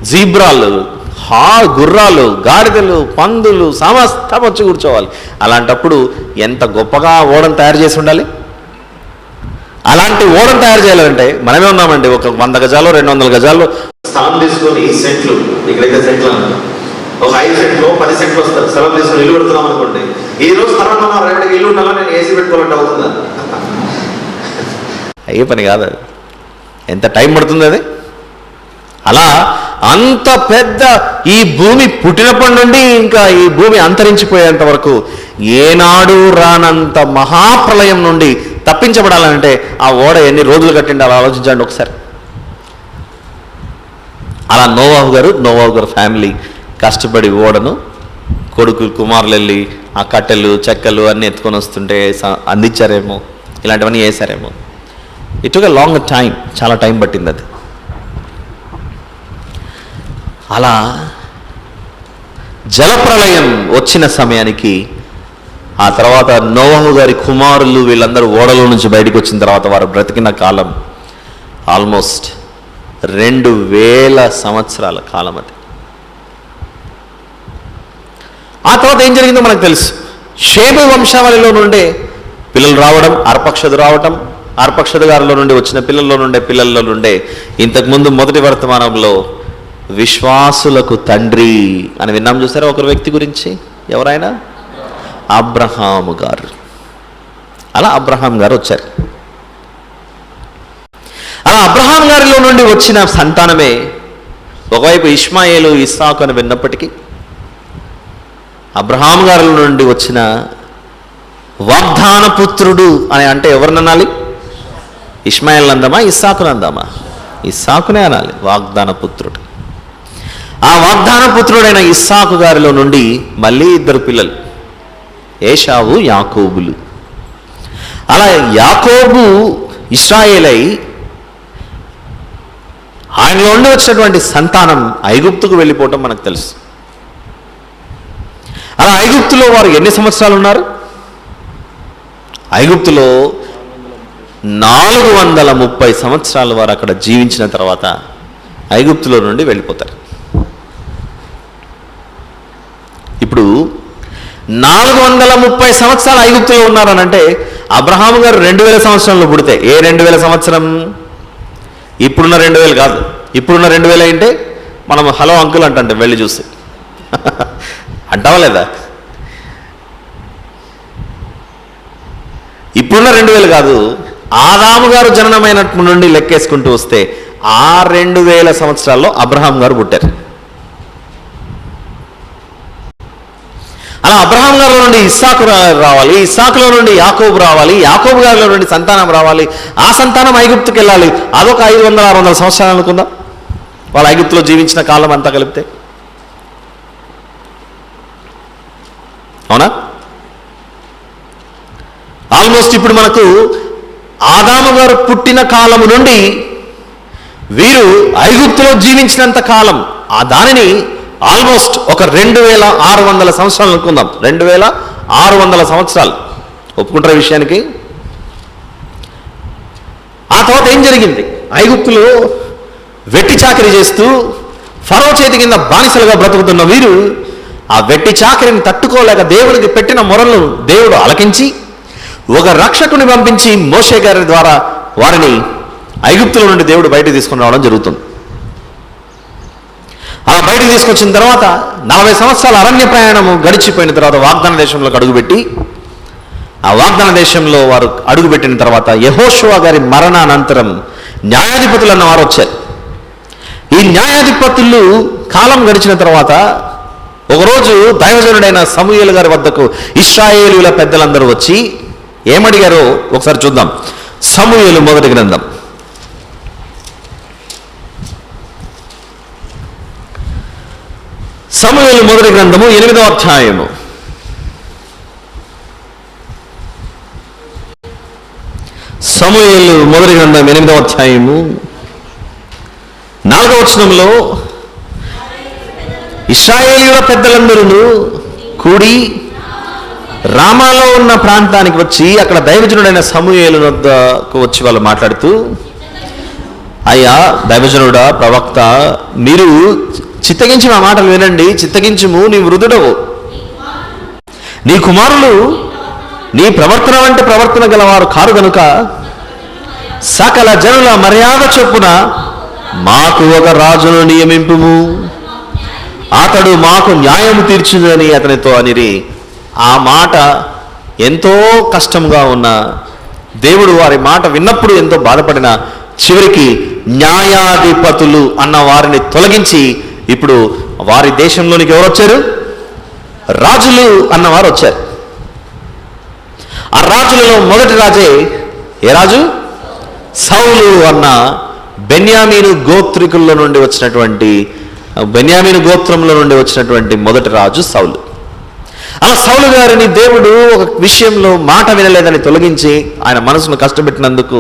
జీబ్రాలు, గుర్రాలు, గాడిదలు, పందులు సమస్తం వచ్చి కూర్చోవాలి. అలాంటప్పుడు ఎంత గొప్పగా ఓడను తయారు చేసి ఉండాలి. అలాంటి ఓడను తయారు చేయాలంటే మనమే ఉన్నామండి. ఒక 100 గజాలు 200 గజాలు స్థలం తీసుకొని సెంట్లు, ఇక్కడైతే సెంట్లు అన్నారు, ఒక 5 సెంట్లు 10 సెంట్లు వస్తారు, స్థలం తీసుకొని ఇల్లు పెడుతున్నాం అనుకోండి. ఈ రోజు తర్వాత మనం 2 ఇల్లు ఉండాలా, నేను ఏసీ పెట్టుకోవాలంటే అవుతుందా? అయ్యే పని కాదు. అది ఎంత టైం పడుతుంది అది. అలా అంత పెద్ద ఈ భూమి పుట్టినప్పటి నుండి ఇంకా ఈ భూమి అంతరించిపోయేంత వరకు ఏనాడు రానంత మహాప్రలయం నుండి తప్పించబడాలంటే ఆ ఓడ ఎన్ని రోజులు కట్టిండి అలా ఆలోచించండి ఒకసారి. అలా నోవహు గారు ఫ్యామిలీ కష్టపడి ఓడను, కొడుకు కుమారులు వెళ్ళి ఆ కట్టెలు చెక్కలు అన్నీ ఎత్తుకొని వస్తుంటే అందించారేమో, ఇలాంటివన్నీ వేశారేమో. It took a long time, చాలా టైం పట్టింది అది. అలా జలప్రలయం వచ్చిన సమయానికి ఆ తర్వాత నోవహు గారి కుమారులు వీళ్ళందరూ ఓడలో నుంచి బయటకు వచ్చిన తర్వాత వారు బ్రతికిన కాలం ఆల్మోస్ట్ 2000 సంవత్సరాల కాలం అది. ఆ తర్వాత ఏం జరిగిందో మనకు తెలుసు. షేము వంశావళిలో నుండే పిల్లలు రావడం, అర్పక్షదు రావటం, అర్పక్షదు గారిలో నుండి వచ్చిన పిల్లల్లో నుండే ఇంతకుముందు మొదటి వర్తమానంలో విశ్వాసులకు తండ్రి అని విన్నాం. చూసారా ఒకరు వ్యక్తి గురించి? ఎవరైనా? అబ్రహాము గారు. అలా అబ్రహాం గారు వచ్చారు. అలా అబ్రహాం గారిలో నుండి వచ్చిన సంతానమే ఒకవైపు ఇష్మాయేలు, ఇస్సాకు అని విన్నప్పటికీ అబ్రహాం గారిలో నుండి వచ్చిన వాగ్దాన పుత్రుడు అని అంటే ఎవరిని అనాలి? ఇష్మాయేల్ అందామా, ఇస్సాకుని అందామా? ఇస్సాకునే అనాలి, వాగ్దాన పుత్రుడు. ఆ వాగ్దాన పుత్రుడైన ఇస్సాకు గారిలో నుండి మళ్ళీ ఇద్దరు పిల్లలు, ఏషావు, యాకోబులు. అలా యాకోబు ఇశ్రాయేలై ఆయనలో నుండి వచ్చినటువంటి సంతానం ఐగుప్తుకు వెళ్ళిపోవటం మనకు తెలుసు. అలా ఐగుప్తులో వారు ఎన్ని సంవత్సరాలు ఉన్నారు? ఐగుప్తులో 430 సంవత్సరాలు వారు అక్కడ జీవించిన తర్వాత ఐగుప్తులో నుండి వెళ్ళిపోతారు. ఇప్పుడు 430 సంవత్సరాలు ఐగుప్తులో ఉన్నారనంటే అబ్రహాము గారు 2000 సంవత్సరంలో పుడితే, ఏ 2000 సంవత్సరం? ఇప్పుడున్న 2000 కాదు. ఇప్పుడున్న 2000 అంటే మనం హలో అంకుల్ అంటే వెళ్ళి చూసి అంటావా లేదా? ఇప్పుడున్న 2000 కాదు, ఆదాము గారు జననమైనప్పటి నుండి లెక్కేసుకుంటూ వస్తే ఆ 2000 సంవత్సరాల్లో అబ్రహాం గారు పుట్టారు. అలా అబ్రహాం గారిలో నుండి ఇస్సాకు రావాలి, ఇస్సాకులో నుండి యాకోబు రావాలి, యాకోబు గారిలో నుండి సంతానం రావాలి, ఆ సంతానం ఐగుప్తుకి వెళ్ళాలి. అదొక 500-600 సంవత్సరాలు అనుకుందాం, వాళ్ళు ఐగుప్తులో జీవించిన కాలం అంతా కలిపితే. అవునా? ఆల్మోస్ట్ ఇప్పుడు మనకు ఆదాము గారు పుట్టిన కాలము నుండి వీరు ఐగుప్తులో జీవించినంత కాలం, ఆ దానిని ఆల్మోస్ట్ ఒక 2600 సంవత్సరాలు అనుకుందాం. 2600 సంవత్సరాలు ఒప్పుకుంటారు ఈ విషయానికి? ఆ తర్వాత ఏం జరిగింది? ఐగుప్తులో వెట్టి చాకరీ చేస్తూ ఫరో చేతి కింద బానిసలుగా బ్రతుకుతున్న వీరు ఆ వెట్టి చాకరిని తట్టుకోలేక దేవుడికి పెట్టిన మొరలను దేవుడు ఆలకించి ఒక రక్షకుని పంపించి మోషే గారి ద్వారా వారిని ఐగుప్తుల నుండి దేవుడు బయటకు తీసుకుని రావడం జరుగుతుంది. అలా బయటకు తీసుకొచ్చిన తర్వాత 40 సంవత్సరాల అరణ్య ప్రయాణము గడిచిపోయిన తర్వాత వాగ్దాన దేశంలోకి అడుగుపెట్టి, ఆ వాగ్దాన దేశంలో వారు అడుగుపెట్టిన తర్వాత యెహోషువ గారి మరణానంతరం న్యాయాధిపతులు అన్న వారు వచ్చారు. ఈ న్యాయాధిపతులు కాలం గడిచిన తర్వాత ఒకరోజు దైవజనుడైన సమూయేలు గారి వద్దకు ఇశ్రాయేలీయుల పెద్దలందరూ వచ్చి ఏమడిగారో ఒకసారి చూద్దాం. సమూయేలు మొదటి గ్రంథం, సమూయేలు మొదటి గ్రంథము 8వ అధ్యాయము. సమూయేలు మొదటి గ్రంథం 8వ అధ్యాయము 4వ వచనంలో ఇశ్రాయేలీయుల పెద్దలందరూ కూడి రామాలో ఉన్న ప్రాంతానికి వచ్చి అక్కడ దైవజనుడైన సమూయేలు వద్దకు వచ్చి వాళ్ళు మాట్లాడుతూ, అయ్యా దైవజనుడా, ప్రవక్త, మీరు చిత్తగించి మా మాటలు వినండి, చిత్తగించుము, నీ వృద్ధుడవు, నీ కుమారులు నీ ప్రవర్తన వంటి ప్రవర్తన గలవారు కారు గనుక సకల జనుల మర్యాద చొప్పున మాకు ఒక రాజును నియమింపుము, అతడు మాకు న్యాయము తీర్చుదని అతనితో అనిరి. ఆ మాట ఎంతో కష్టంగా ఉన్న దేవుడు వారి మాట విన్నప్పుడు ఎంతో బాధపడిన చివరికి న్యాయాధిపతులు అన్న వారిని తొలగించి ఇప్పుడు వారి దేశంలోనికి ఎవరు వచ్చారు? రాజులు అన్నవారు వచ్చారు. ఆ రాజులలో మొదటి రాజే ఏ రాజు? సౌలు అన్న బెన్యామీను గోత్రికుల్లో నుండి వచ్చినటువంటి, బెన్యామీను గోత్రంలో నుండి వచ్చినటువంటి మొదటి రాజు సౌలు. అలా సౌలు గారిని దేవుడు ఒక విషయంలో మాట వినలేదని తొలగించి ఆయన మనసును కష్టపెట్టినందుకు,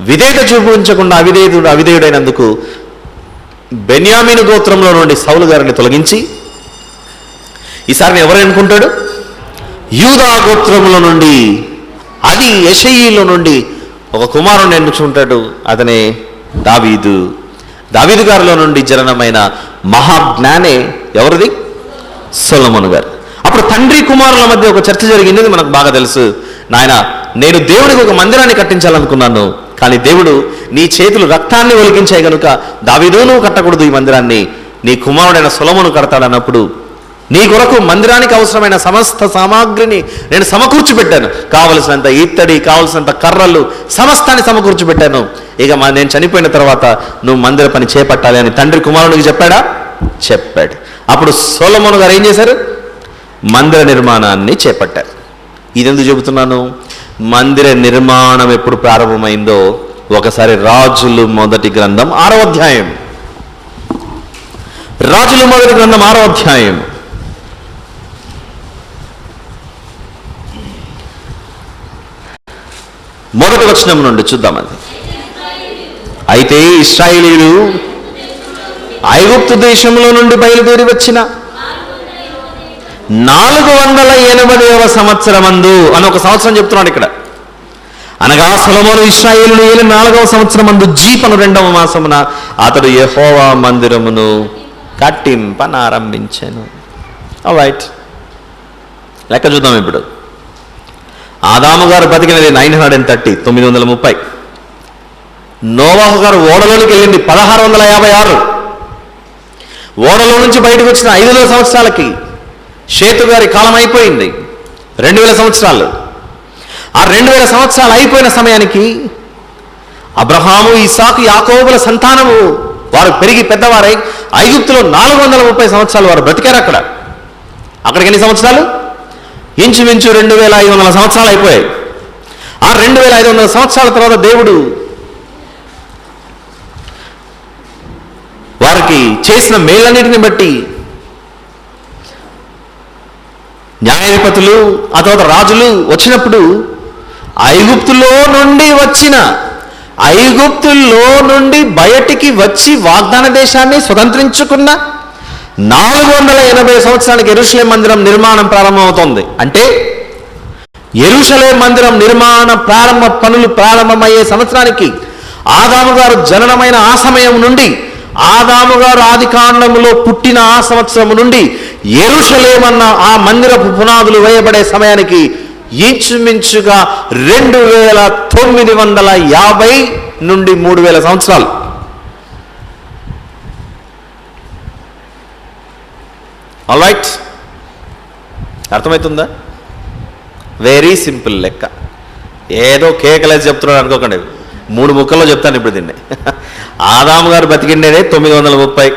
విధేయత చూపించకుండా అవిధేయుడైనందుకు బెన్యామీను గోత్రంలో నుండి సౌలు గారిని తొలగించి ఈసారి ఎవరు అనుకుంటాడు? యూదా గోత్రంలో నుండి, అది యెషయిలో నుండి ఒక కుమారుని ఎన్నుకుంటాడు. అతనే దావీదు. దావీదు గారిలో నుండి జననమైన మహాజ్ఞానే ఎవరిది? సొలొమోను గారు. అప్పుడు తండ్రి కుమారుల మధ్య ఒక చర్చ జరిగింది మనకు బాగా తెలుసు. నాయన నేను దేవుడికి ఒక మందిరాన్ని కట్టించాలనుకున్నాను, కానీ దేవుడు నీ చేతులు రక్తాన్ని ఒలికించాయి కనుక దావీదు నువ్వు కట్టకూడదు ఈ మందిరాన్ని, నీ కుమారుడైన సొలొమోను కడతాడన్నప్పుడు నీ కొరకు మందిరానికి అవసరమైన సమస్త సామాగ్రిని నేను సమకూర్చి పెట్టాను. కావలసినంత ఇత్తడి, కావలసినంత కర్రలు, సమస్తాన్ని సమకూర్చి పెట్టాను. ఇక నేను చనిపోయిన తర్వాత నువ్వు మందిర పని చేపట్టాలి అని తండ్రి కుమారుడికి చెప్పాడా? చెప్పాడు. అప్పుడు సొలొమోను గారు ఏం చేశారు? మందిర నిర్మాణాన్ని చేపట్టారు. ఇదెందుకు చెబుతున్నాను? మందిర నిర్మాణం ఎప్పుడు ప్రారంభమైందో ఒకసారి రాజులు మొదటి గ్రంథం 6వ అధ్యాయం, రాజులు మొదటి గ్రంథం 6వ అధ్యాయం మొదటి వచనం నుండి చూద్దామండి. అయితే ఇశ్రాయేలీయులు ఐగుప్తు దేశంలో నుండి బయలుదేరి వచ్చిన 480వ సంవత్సరమందు అని ఒక సంవత్సరం చెప్తున్నాడు ఇక్కడ. అనగా సొలొమోను ఇశ్రాయేలును ఏలిన 4వ సంవత్సరమందు జీపను 2వ మాసమున అతడు యెహోవా మందిరమును కట్టింపనారంభించెను. ఆల్రైట్, లెక్క చూద్దాం ఇప్పుడు. ఆదాము గారు బతికినది 930. నోవాహు గారు ఓడలోనికి వెళ్ళింది 1656. ఓడలో నుంచి బయటకు వచ్చిన 500 సంవత్సరాలకి షేతు గారి కాలం అయిపోయింది, 2000 సంవత్సరాలు. ఆ 2000 సంవత్సరాలు అయిపోయిన సమయానికి అబ్రహాము, ఇస్సాకు, యాకోబుల సంతానము వారు పెరిగి పెద్దవారై ఐగుప్తులో 430 సంవత్సరాలు వారు బ్రతికారు. అక్కడికి ఎన్ని సంవత్సరాలు? ఇంచుమించు 2500 సంవత్సరాలు అయిపోయాయి. ఆ 2500 సంవత్సరాల తర్వాత దేవుడు వారికి చేసిన మేలన్నిటిని బట్టి న్యాయాధిపతులు, ఆ తర్వాత రాజులు వచ్చినప్పుడు ఐగుప్తులో నుండి బయటికి వచ్చి వాగ్దాన దేశాన్ని స్వతంత్రించుకున్న 480 సంవత్సరానికి యెరూషలేం మందిరం నిర్మాణం ప్రారంభమవుతోంది. అంటే యెరూషలేం మందిరం నిర్మాణ పనులు ప్రారంభమయ్యే సంవత్సరానికి ఆదాము గారు జననమైన ఆ సమయం నుండి, ఆదాము గారు ఆది కాండములో పుట్టిన ఆ సంవత్సరం నుండి యెరూషలేం అన్న ఆ మందిరపు పునాదులు వేయబడే సమయానికి ఇంచుమించుగా 2950 నుండి 3000 సంవత్సరాలు. ఆల్రైట్, అర్థమవుతుందా? వెరీ సింపుల్ లెక్క. ఏదో కేకలేసి చెప్తున్నాడు అనుకోకండి, 3 ముక్కల్లో చెప్తాను ఇప్పుడు దీన్ని. ఆదాము గారు బతికిండేదే 930.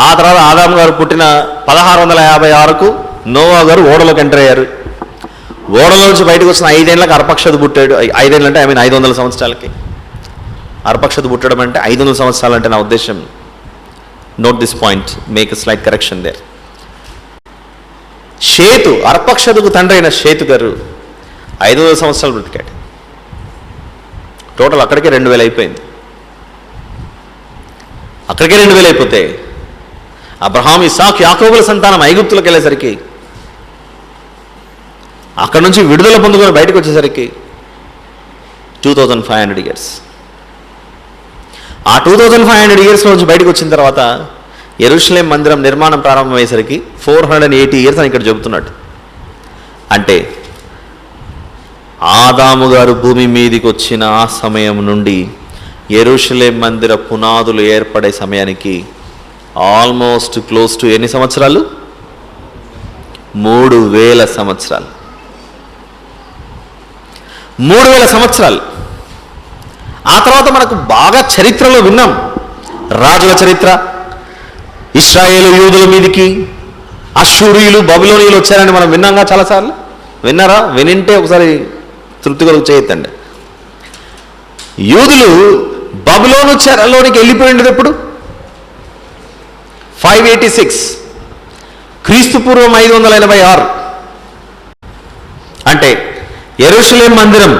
ఆ తర్వాత ఆదాము గారు పుట్టిన 1656కు నోవా గారు ఓడలోకి ఎంటర్ అయ్యారు. ఓడలో నుంచి బయటకు వచ్చిన 5 ఏళ్ళకి అర్పక్షదు పుట్టాడు. 5 ఏళ్ళు అంటే 500 సంవత్సరాలకి అర్పక్షదు పుట్టడం అంటే 500 సంవత్సరాలు అంటే నా ఉద్దేశం. Note this point, make a slight correction there. Seth, అర్పక్షదుకు తండ్రి అయిన షేతు గారు 500 సంవత్సరాలు బ్రతికాడు. టోటల్ అక్కడికే 2000 అయిపోయింది. అక్కడికే 2000 అయిపోతే అబ్రహాం, ఇస్సాకు, యాకోబుల సంతానం ఐగుప్తులకు వెళ్ళేసరికి, అక్కడ నుంచి విడుదల పొందుకొని బయటకు వచ్చేసరికి 2500 ఇయర్స్. ఆ 2500 ఇయర్స్ నుంచి బయటకు వచ్చిన తర్వాత యెరూషలేం మందిరం నిర్మాణం ప్రారంభమయ్యేసరికి 480 ఇయర్స్ అని ఇక్కడ చెబుతున్నాడు. అంటే ఆదాము గారు భూమి మీదికి వచ్చిన ఆ సమయం నుండి యెరూషలేం మందిర పునాదులు ఏర్పడే సమయానికి ఆల్మోస్ట్ క్లోజ్ టు ఎన్ని సంవత్సరాలు? 3000 సంవత్సరాలు. 3000 సంవత్సరాలు. ఆ తర్వాత మనకు బాగా చరిత్రలో విన్నాం, రాజుల చరిత్ర. ఇశ్రాయేలు యూదుల మీదికి అశ్షూరీయులు, బబులోనీయులు వచ్చారని మనం విన్నాంగా చాలాసార్లు. విన్నారా? వినింటే ఒకసారి తృప్తి కొరకు చేయొద్దండి. యూదులు బబులోను చెరలోనికి వెళ్ళిపోయింది ఎప్పుడు? 586, క్రీస్తు పూర్వం 586. అంటే యెరూషలేం మందిరం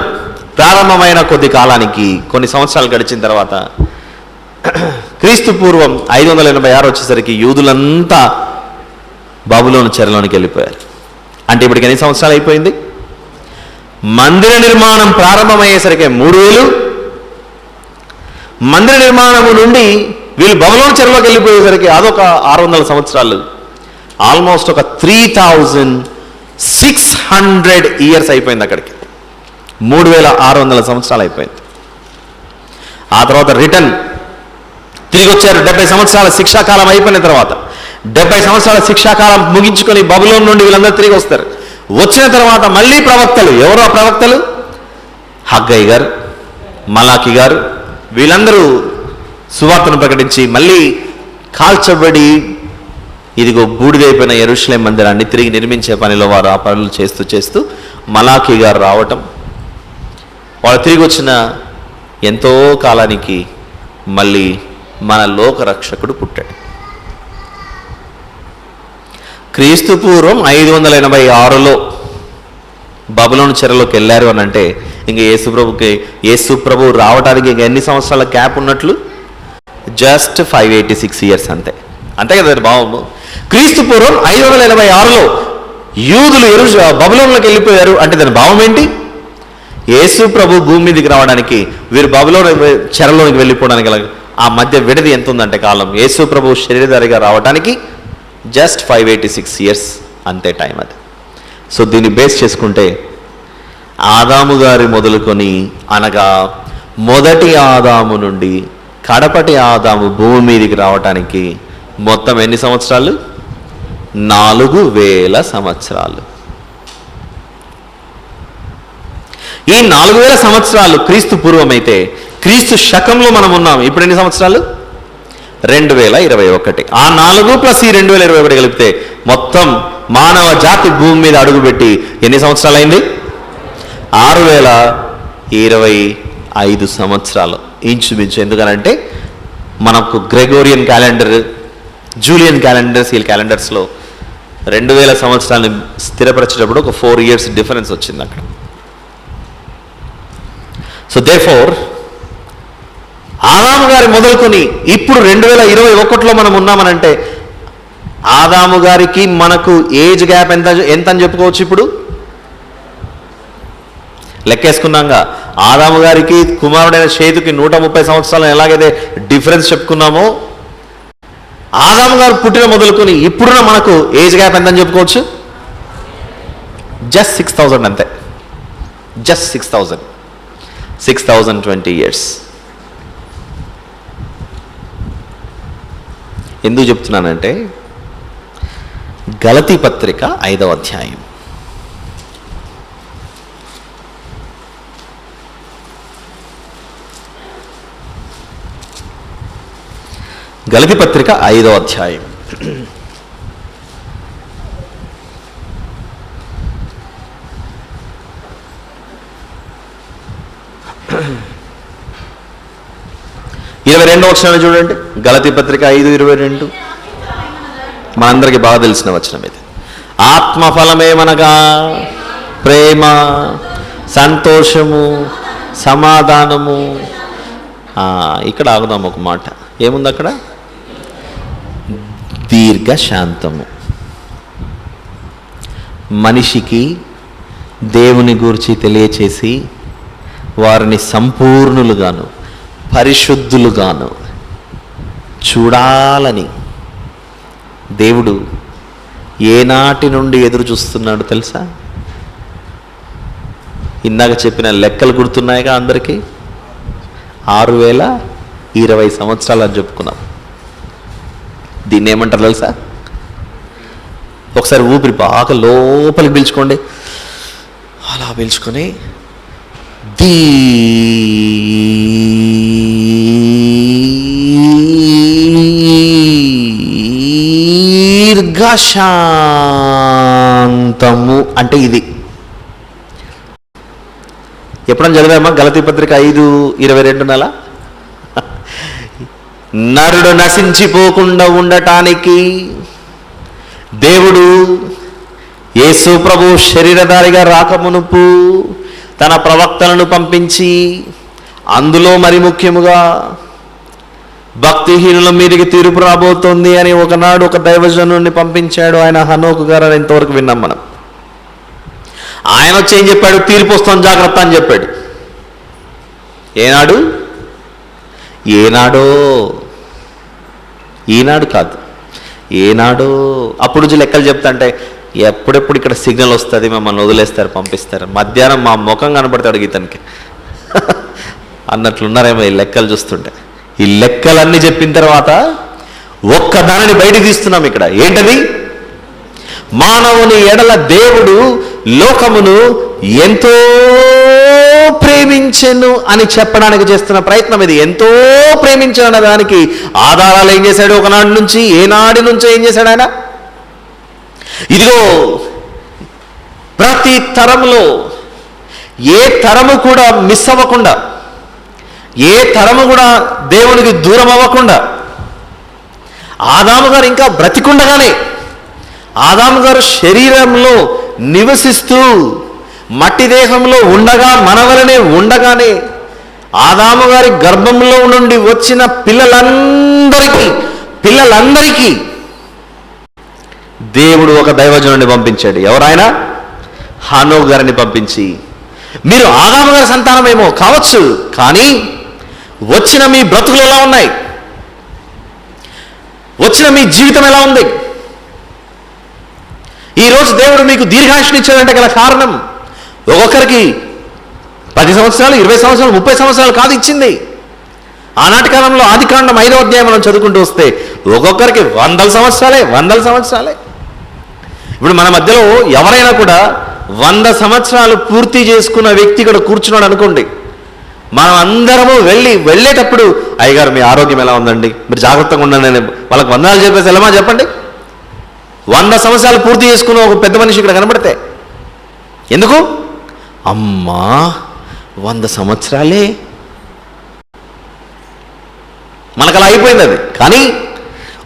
ప్రారంభమైన కొద్ది కాలానికి, కొన్ని సంవత్సరాలు గడిచిన తర్వాత క్రీస్తు పూర్వం 586 వచ్చేసరికి యూదులంతా బబులోను చెరలోనికి వెళ్ళిపోయారు. అంటే ఇప్పటికి ఎన్ని సంవత్సరాలు అయిపోయింది? మందిర నిర్మాణం ప్రారంభమయ్యేసరికి 3000, మందిర నిర్మాణము నుండి వీళ్ళు బబులోను చెరలోకి వెళ్ళిపోయేసరికి అదొక 600 సంవత్సరాలు. ఆల్మోస్ట్ ఒక 3000 600 ఇయర్స్ అయిపోయింది అక్కడికి. 3600 సంవత్సరాలు అయిపోయింది. ఆ తర్వాత రిటర్న్ తిరిగి వచ్చారు. 70 సంవత్సరాల శిక్షాకాలం అయిపోయిన తర్వాత 70 సంవత్సరాల శిక్షాకాలం ముగించుకొని బబులోన్ నుండి వీళ్ళందరూ తిరిగి వస్తారు. వచ్చిన తర్వాత మళ్ళీ ప్రవక్తలు, ఎవరు ఆ ప్రవక్తలు? హగ్గై గారు, మలాకి గారు, వీళ్ళందరూ సువార్తను ప్రకటించి మళ్ళీ కాల్చబడి ఇదిగో బూడిదైపోయిన యెరూషలేం మందిరాన్ని తిరిగి నిర్మించే పనిలో వారు ఆ పనులు చేస్తూ చేస్తూ మలాకి గారు రావటం, వాళ్ళు తిరిగి వచ్చిన ఎంతో కాలానికి మళ్ళీ మన లోక రక్షకుడు పుట్టాడు. క్రీస్తు పూర్వం 586లో బబులోను చెరలోకి వెళ్ళారు అని అంటే ఇంక యేసు ప్రభు రావడానికి ఇంక ఎన్ని సంవత్సరాల గ్యాప్ ఉన్నట్లు? జస్ట్ 586 ఇయర్స్ అంతే. అంతే కదా భావము. క్రీస్తు పూర్వం 586లో యూదులు బబులోనులోకి వెళ్ళిపోయారు అంటే దాని భావం ఏంటి? యేసు ప్రభు భూమి మీదకి రావడానికి వీరు బబులోను చెరలోనికి వెళ్ళిపోవడానికి గల ఆ మధ్య విడది ఎంత ఉందంటే కాలం, యేసు ప్రభు శరీరధారిగా రావడానికి జస్ట్ 586 ఇయర్స్ అంతే టైం అది. సో దీన్ని బేస్ చేసుకుంటే ఆదాము గారి మొదలుకొని అనగా మొదటి ఆదాము నుండి కడపటి ఆదాము భూమి మీదకి రావటానికి మొత్తం ఎన్ని సంవత్సరాలు? 4000 సంవత్సరాలు. ఈ 4000 సంవత్సరాలు క్రీస్తు పూర్వం అయితే క్రీస్తు శకంలో మనం ఉన్నాం. ఇప్పుడు ఎన్ని సంవత్సరాలు? 2021. ఆ 4 ప్లస్ ఈ 2021 కలిపితే మొత్తం మానవ జాతి భూమి మీద అడుగుపెట్టి ఎన్ని సంవత్సరాలు అయింది? 6025 సంవత్సరాలు ఇంచుమించు. ఎందుకనంటే మనకు గ్రెగోరియన్ క్యాలెండర్, జూలియన్ క్యాలెండర్స్, ఈ క్యాలెండర్స్లో 2000 సంవత్సరాలను స్థిరపరిచేటప్పుడు ఒక 4 ఇయర్స్ డిఫరెన్స్ వచ్చింది అక్కడ. సో దేర్ఫోర్ ఆదాము గారి మొదలుకొని ఇప్పుడు 2021లో మనం ఉన్నామనంటే ఆదాము గారికి మనకు ఏజ్ గ్యాప్ ఎంత అని చెప్పుకోవచ్చు? ఇప్పుడు లెక్కేసుకున్నాగా. ఆదాము గారికి కుమారుడైన షేతుకి 130 సంవత్సరాలు ఎలాగైతే డిఫరెన్స్ చెప్పుకున్నామో, ఆదాము గారు పుట్టిన మొదలుకొని ఇప్పుడున్న మనకు ఏజ్ గ్యాప్ ఎంత అని చెప్పుకోవచ్చు? జస్ట్ 6000 అంతే. Just 6,020 years. ఎందుకు చెప్తున్నానంటే గలతీ పత్రిక 5వ అధ్యాయం గలతీ పత్రిక 5వ అధ్యాయం ఇరవై 22వ వచనాన్ని చూడండి. గలతీ పత్రిక 5:22 మనందరికీ బాగా తెలిసిన వచనం ఇది. ఆత్మఫలమేమనగా ప్రేమ, సంతోషము, సమాధానము. ఇక్కడ ఆగుదాం ఒక మాట. ఏముంది అక్కడ? దీర్ఘశాంతము. మనిషికి దేవుని గురించి తెలియచేసి వారిని సంపూర్ణులుగాను పరిశుద్ధులుగాను చూడాలని దేవుడు ఏనాటి నుండి ఎదురు చూస్తున్నాడు తెలుసా? ఇందాక చెప్పిన లెక్కలు గుర్తున్నాయిగా అందరికీ. 6020 సంవత్సరాలు అని చెప్పుకున్నాం. దీన్ని ఏమంటారు తెలుసా? ఒకసారి ఊపిరి బాగా లోపలికి పీల్చుకోండి. అలా పీల్చుకొని దీర్ఘశాంతము అంటే ఇది. ఎప్పుడన్నా చదివామా గలతీ పత్రిక 5:22 నెల? నరుడు నశించిపోకుండా ఉండటానికి దేవుడు యేసు ప్రభు శరీరధారిగా రాకమునుపు తన ప్రవక్తలను పంపించి, అందులో మరి ముఖ్యముగా భక్తిహీనుల మీదకి తీర్పు రాబోతోంది అని ఒకనాడు ఒక దైవజనుడిని పంపించాడు. ఆయన హనోకు గారు అని ఇంతవరకు విన్నాం మనం. ఆయన వచ్చి ఏం చెప్పాడు? తీర్పు వస్తుంది జాగ్రత్త అని చెప్పాడు. ఏనాడు? ఈనాడు కాదు, ఏనాడో. అప్పుడు లెక్కలు చెప్తా అంటే ఎప్పుడెప్పుడు ఇక్కడ సిగ్నల్ వస్తుంది మమ్మల్ని వదిలేస్తారు, పంపిస్తారు, మధ్యాహ్నం మా ముఖం కనపడతాడు ఇతనికి అన్నట్లున్నారేమో ఈ లెక్కలు చూస్తుంటే. ఈ లెక్కలన్నీ చెప్పిన తర్వాత ఒక్కదానిని బయటికి తీస్తున్నాం ఇక్కడ. ఏంటది? మానవుని ఎడల దేవుడు లోకమును ఎంతో ప్రేమించెను అని చెప్పడానికి చేస్తున్న ప్రయత్నం ఇది. ఎంతో ప్రేమించను అనే దానికి ఆధారాలు ఏం చేశాడు? ఒకనాటి నుంచి, ఏనాటి నుంచో ఏం చేశాడు ఆయన? ఇదిగో ప్రతి తరములో ఏ తరము కూడా మిస్ అవ్వకుండా, ఏ తరము కూడా దేవునికి దూరం అవ్వకుండా, ఆదాము గారు ఇంకా బ్రతికుండగానే, ఆదాము గారు శరీరంలో నివసిస్తూ మట్టి దేహంలో ఉండగా, మన వలనే ఉండగానే, ఆదాము గారి గర్భంలో నుండి వచ్చిన పిల్లలందరికీ దేవుడు ఒక దైవజనుడిని పంపించాడు. ఎవరైనా? హనోకు గారిని పంపించి, మీరు ఆదాము గారి సంతానమేమో కావచ్చు, కానీ వచ్చిన మీ బ్రతుకులు ఎలా ఉన్నాయి, వచ్చిన మీ జీవితం ఎలా ఉంది, ఈరోజు దేవుడు మీకు దీర్ఘాయుష్నిచ్చాడంటే గల కారణం ఒక్కొక్కరికి 10 సంవత్సరాలు, 20 సంవత్సరాలు, 30 సంవత్సరాలు కాదు ఇచ్చింది. ఆనాటి కాలంలో ఆదికాండం 5వ అధ్యాయం మనం చదువుకుంటూ వస్తే ఒక్కొక్కరికి 100 సంవత్సరాలే. ఇప్పుడు మన మధ్యలో ఎవరైనా కూడా 100 సంవత్సరాలు పూర్తి చేసుకున్న వ్యక్తి ఇక్కడ కూర్చున్నాడు అనుకోండి, మనం అందరము వెళ్ళేటప్పుడు, అయ్యగారు మీ ఆరోగ్యం ఎలా ఉందండి, మీరు జాగ్రత్తగా ఉండండి అని వాళ్ళకి వందనాలు చెప్పేసి వెళ్ళమా చెప్పండి? 100 సంవత్సరాలు పూర్తి చేసుకున్న ఒక పెద్ద మనిషి ఇక్కడ కనబడితే ఎందుకు? అమ్మా 100 సంవత్సరాలే, మనకు అలా అయిపోయింది అది. కానీ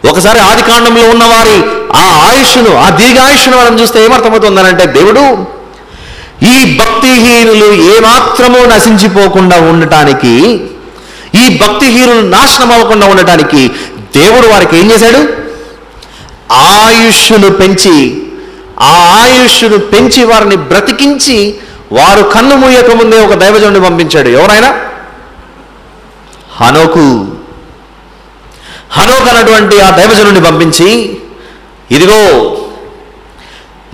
ఒకసారి ఆది కాండంలో ఉన్న వారి ఆ ఆయుష్ను, ఆ దీర్ఘాయుష్ను మనం చూస్తే ఏమర్థమవుతుందనంటే, దేవుడు ఈ భక్తిహీనులు ఏమాత్రమూ నశించిపోకుండా ఉండటానికి, ఈ భక్తిహీనులు నాశనం అవ్వకుండా ఉండటానికి దేవుడు వారికి ఏం చేశాడు? ఆయుష్ను పెంచి వారిని బ్రతికించి, వారు కన్ను మూయక ముందే ఒక దైవజనుడిని పంపించాడు. ఎవరైనా? హనోకు అన్నటువంటి ఆ దైవజనుడిని పంపించి, ఇదిగో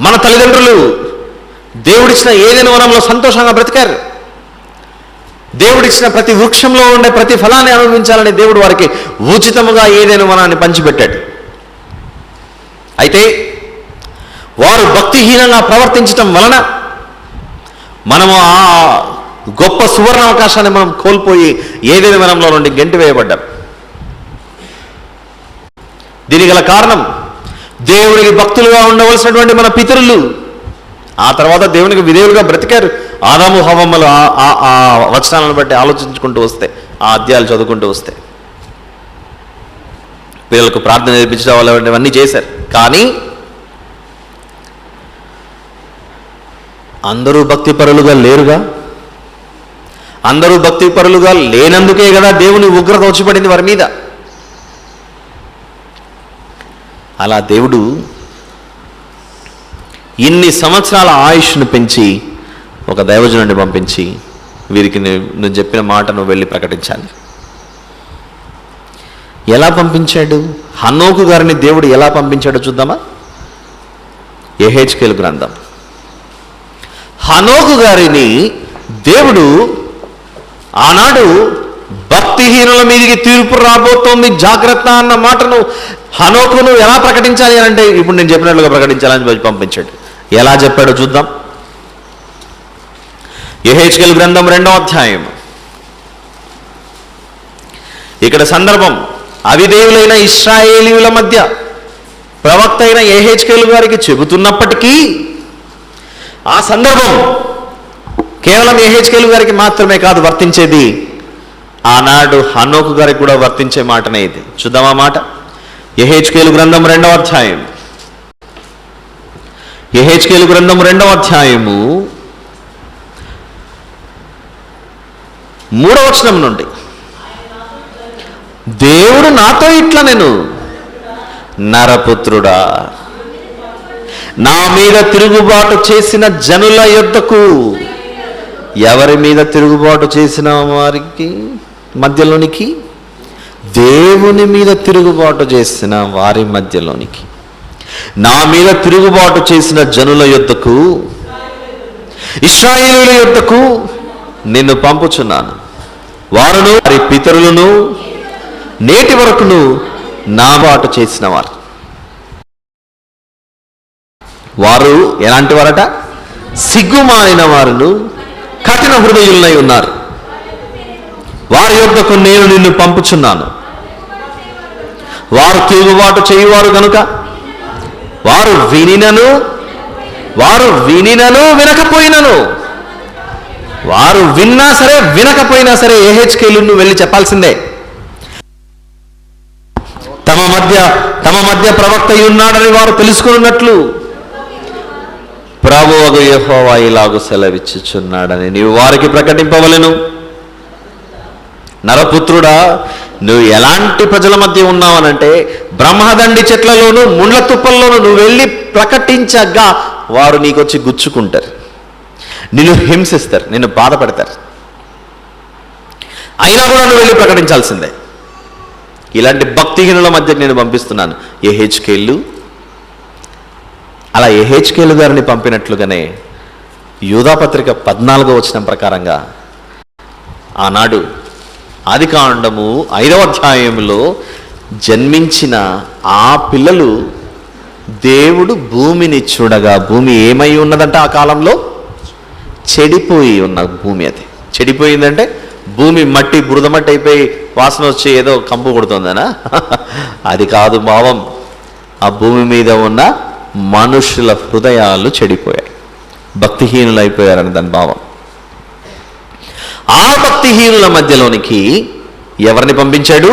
మన తల్లిదండ్రులు దేవుడిచ్చిన ఏదైనా వనంలో సంతోషంగా బ్రతికారు, దేవుడిచ్చిన ప్రతి వృక్షంలో ఉండే ప్రతి ఫలాన్ని అనుభవించాలని దేవుడు వారికి ఉచితముగా ఏదైనా వనాన్ని పంచిపెట్టాడు. అయితే వారు భక్తిహీనంగా ప్రవర్తించటం వలన మనము ఆ గొప్ప సువర్ణ అవకాశాన్ని మనం కోల్పోయి ఏదైనా వనంలో నుండి గెంటివేయబడ్డాం. దీనికి గల కారణం దేవునికి భక్తులుగా ఉండవలసినటువంటి మన పితరులు ఆ తర్వాత దేవునికి విధేయులుగా బ్రతికారు. ఆదాము హవ్వమ్మలు ఆ వచనాలను బట్టి ఆలోచించుకుంటూ వస్తే, ఆ అధ్యాయాలు చదువుకుంటూ వస్తే, పిల్లలకు ప్రార్థన నేర్పించడం వాళ్ళవన్నీ చేశారు. కానీ అందరూ భక్తిపరులుగా లేరుగా. అందరూ భక్తిపరులుగా లేనందుకే కదా దేవుని ఉగ్రత వచ్చిపడింది వారి మీద. అలా దేవుడు ఇన్ని సంవత్సరాల ఆయుష్ను పెంచి ఒక దైవజనుడిని పంపించి, వీరికి నువ్వు చెప్పిన మాట నువ్వు వెళ్ళి ప్రకటించాలి. ఎలా పంపించాడు? హనోకు గారిని దేవుడు ఎలా పంపించాడో చూద్దామా? యెహెజ్కేలు గ్రంథం. హనోకు గారిని దేవుడు ఆనాడు భక్తిహీనుల మీదికి తీర్పు రాబోతోంది జాగ్రత్త అన్న మాటను హనోకును ఎలా ప్రకటించాలి అని అంటే, ఇప్పుడు నేను చెప్పినట్లుగా ప్రకటించాలని పంపించాడు. ఎలా చెప్పాడో చూద్దాం. యెహెజ్కేలు గ్రంథం 2వ అధ్యాయం. ఇక్కడ సందర్భం అవిధేయులైన ఇశ్రాయేలీయుల మధ్య ప్రవక్త అయిన యెహెజ్కేలు గారికి చెబుతున్నప్పటికీ, ఆ సందర్భం కేవలం యెహెజ్కేలు గారికి మాత్రమే కాదు వర్తించేది, ఆనాడు హనోకు గారికి కూడా వర్తించే మాటనే ఇది. చూద్దామా మాట? యెహెజ్కేలు గ్రంథం 2వ అధ్యాయం. యెహెజ్కేలు గ్రంథం 2వ అధ్యాయము 3వ వచనం నుండి, దేవుడు నాతో ఇట్లా, నేను నరపుత్రుడా, నా మీద తిరుగుబాటు చేసిన జనుల యొద్దకు, ఎవరి మీద తిరుగుబాటు చేసిన వారికి మధ్యలోనికి, దేవుని మీద తిరుగుబాటు చేసిన వారి మధ్యలోనికి, నా మీద తిరుగుబాటు చేసిన జనుల యొద్దకు, ఇశ్రాయేలీయుల యొద్దకు నిన్ను పంపుచున్నాను. వారును వారి పితరులను నేటి వరకును నా బాటు చేసిన వారు. వారు ఎలాంటి వారట? సిగ్గుమాలిన వారును కఠిన హృదయులై ఉన్నారు. వారి యొద్దకు నేను నిన్ను పంపుచున్నాను. వారు తిరుగుబాటు చేయువారు కనుక వారు వినినను వినకపోయినను, వారు విన్నా సరే వినకపోయినా సరే ఏహెచ్కేలు నువ్వు వెళ్ళి చెప్పాల్సిందే. తమ మధ్య ప్రవక్త ఉన్నాడని వారు తెలుసుకున్నట్లు ప్రభువగు యెహోవా ఇలాగు సెలవిచ్చుచున్నాడని నీవు వారికి ప్రకటింపవలెను. నరపుత్రుడా, నువ్వు ఎలాంటి ప్రజల మధ్య ఉన్నావనంటే బ్రహ్మదండి చెట్లలోను ముండ్ల తుప్పల్లోనూ నువ్వు వెళ్ళి ప్రకటించగా వారు నీకొచ్చి గుచ్చుకుంటారు, నిన్ను హింసిస్తారు, నిన్ను బాధపడతారు. అయినా కూడా నువ్వు వెళ్ళి ప్రకటించాల్సిందే. ఇలాంటి భక్తిహీనుల మధ్యకు నేను పంపిస్తున్నాను ఏహెచ్కేలు. అలా ఏహెచ్కేలు గారిని పంపినట్లుగానే యూదాపత్రిక 14వ వచనం ప్రకారంగా ఆనాడు ఆదికాండము 5వ అధ్యాయంలో జన్మించిన ఆ పిల్లలు దేవుడు భూమిని చూడగా, భూమి ఏమై ఉన్నదంటే ఆ కాలంలో చెడిపోయి ఉన్న భూమి. అది చెడిపోయిందంటే భూమి మట్టి బురద మట్టి అయిపోయి వాసన వచ్చి ఏదో కంపు కొడుతుందనా? అది కాదు భావం. ఆ భూమి మీద ఉన్న మనుషుల హృదయాలు చెడిపోయాయి, భక్తిహీనులు అయిపోయారని దాని భావం. ఆ భక్తిహీనుల మధ్యలోనికి ఎవరిని పంపించాడు?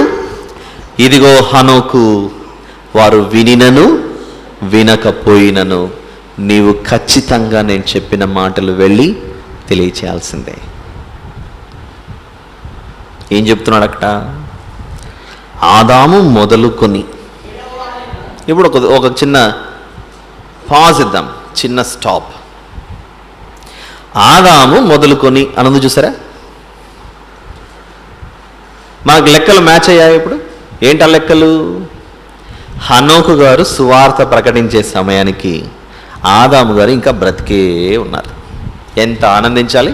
ఇదిగో హనోకు. వారు వినినను వినకపోయినను నీవు ఖచ్చితంగా నేను చెప్పిన మాటలు వెళ్ళి తెలియచేయాల్సిందే. ఏం చెప్తున్నాడు అక్కడ? ఆదాము మొదలుకొని, ఇప్పుడు ఒక చిన్న పాజ్ ఇద్దాం, చిన్న స్టాప్. ఆదాము మొదలుకొని అన్నది చూసారా? మనకు లెక్కలు మ్యాచ్ అయ్యాయి. ఇప్పుడు ఏంటి ఆ లెక్కలు? హనోకు గారు సువార్త ప్రకటించే సమయానికి ఆదాము గారు ఇంకా బ్రతికే ఉన్నారు. ఎంత ఆనందించాలి,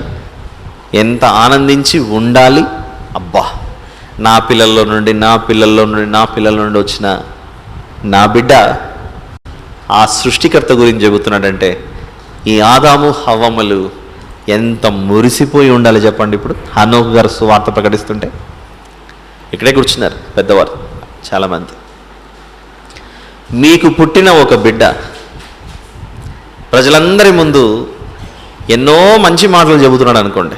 ఎంత ఆనందించి ఉండాలి. అబ్బా, నా పిల్లల నుండి వచ్చిన నా బిడ్డ ఆ సృష్టికర్త గురించి చెబుతున్నాడంటే ఈ ఆదాము హవ్వమ్మలు ఎంత మురిసిపోయి ఉండాలి చెప్పండి. ఇప్పుడు హనోకు గారు సువార్త ప్రకటిస్తుంటే ఇక్కడే కూర్చున్నారు పెద్దవారు చాలామంది. మీకు పుట్టిన ఒక బిడ్డ ప్రజలందరి ముందు ఎన్నో మంచి మాటలు చెబుతున్నాడు అనుకోండి.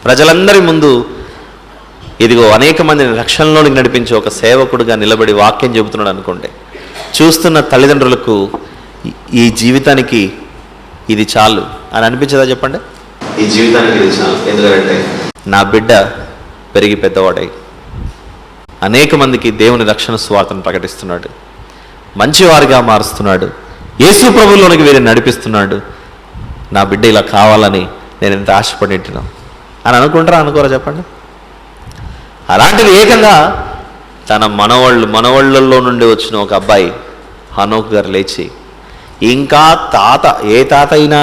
ప్రజలందరి ముందు ఇదిగో అనేక మందిని రక్షణలోనికి నడిపించే ఒక సేవకుడుగా నిలబడి వాక్యం చెబుతున్నాడు అనుకోండి. చూస్తున్న తల్లిదండ్రులకు ఈ జీవితానికి ఇది చాలు అని అనిపించదా చెప్పండి? ఈ జీవితానికి ఇది చాలు. ఎందుకంటే నా బిడ్డ పెరిగి పెద్దవాడై అనేక మందికి దేవుని రక్షణ స్వార్థను ప్రకటిస్తున్నాడు, మంచివారిగా మారుస్తున్నాడు, యేసు ప్రభువులోనికి వీరిని నడిపిస్తున్నాడు. నా బిడ్డ ఇలా కావాలని నేను ఎంత ఆశపడినా అని అనుకుంటారా అనుకోరా చెప్పండి? అలాంటిది ఏకంగా తన మనవళ్ళల్లో నుండి వచ్చిన ఒక అబ్బాయి హనోకు గారు లేచి, ఇంకా తాత, ఏ తాత అయినా,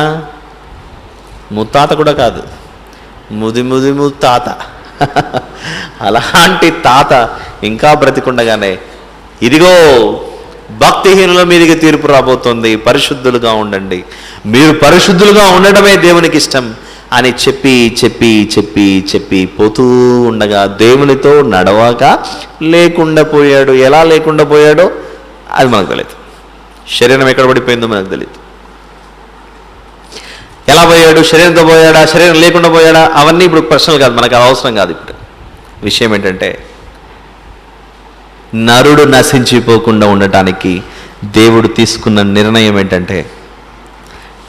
ముత్తాత కూడా కాదు, ముత్తాత, అలాంటి తాత ఇంకా బ్రతికుండగానే ఇదిగో భక్తిహీనుల మీదకి తీర్పు రాబోతోంది, పరిశుద్ధులుగా ఉండండి, మీరు పరిశుద్ధులుగా ఉండడమే దేవునికి ఇష్టం అని చెప్పి చెప్పి చెప్పి చెప్పి పోతూ ఉండగా దేవునితో నడవక లేకుండా పోయాడు. ఎలా లేకుండా పోయాడో అది మనకు తెలియదు. శరీరం ఎక్కడ పడిపోయిందో మనకు తెలియదు. ఎలా పోయాడు? శరీరంతో పోయాడా, శరీరం లేకుండా పోయాడా? అవన్నీ ఇప్పుడు ప్రశ్నలు కాదు, మనకు అవసరం కాదు. ఇప్పుడు విషయం ఏంటంటే నరుడు నశించిపోకుండా ఉండటానికి దేవుడు తీసుకున్న నిర్ణయం ఏంటంటే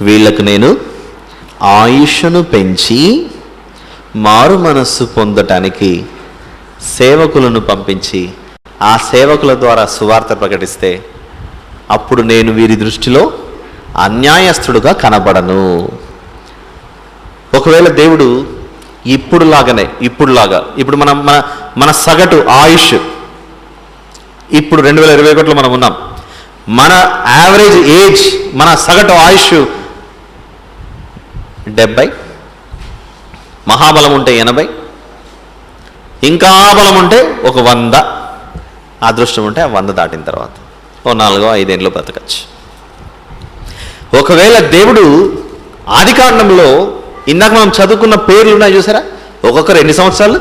వీళ్ళకు నేను ఆయుష్ను పెంచి మారు మనస్సు పొందటానికి సేవకులను పంపించి ఆ సేవకుల ద్వారా సువార్త ప్రకటిస్తే అప్పుడు నేను వీరి దృష్టిలో అన్యాయస్తుడుగా కనబడను. ఒకవేళ దేవుడు ఇప్పుడు మన సగటు ఆయుష్ ఇప్పుడు 2021లో మనం ఉన్నాం. మన యావరేజ్ ఏజ్, మన సగటు ఆయుష్ 70, మహాబలం ఉంటే 80, ఇంకా బలం ఉంటే ఒక 100, అదృష్టం ఉంటే 100 దాటిన తర్వాత 4-5 ఏళ్ళు బ్రతకచ్చు. ఒకవేళ దేవుడు ఆదికాండంలో ఇందాక మనం చదువుకున్న పేర్లు ఉన్నాయి చూసారా, ఒక్కొక్కరు ఎన్ని సంవత్సరాలు?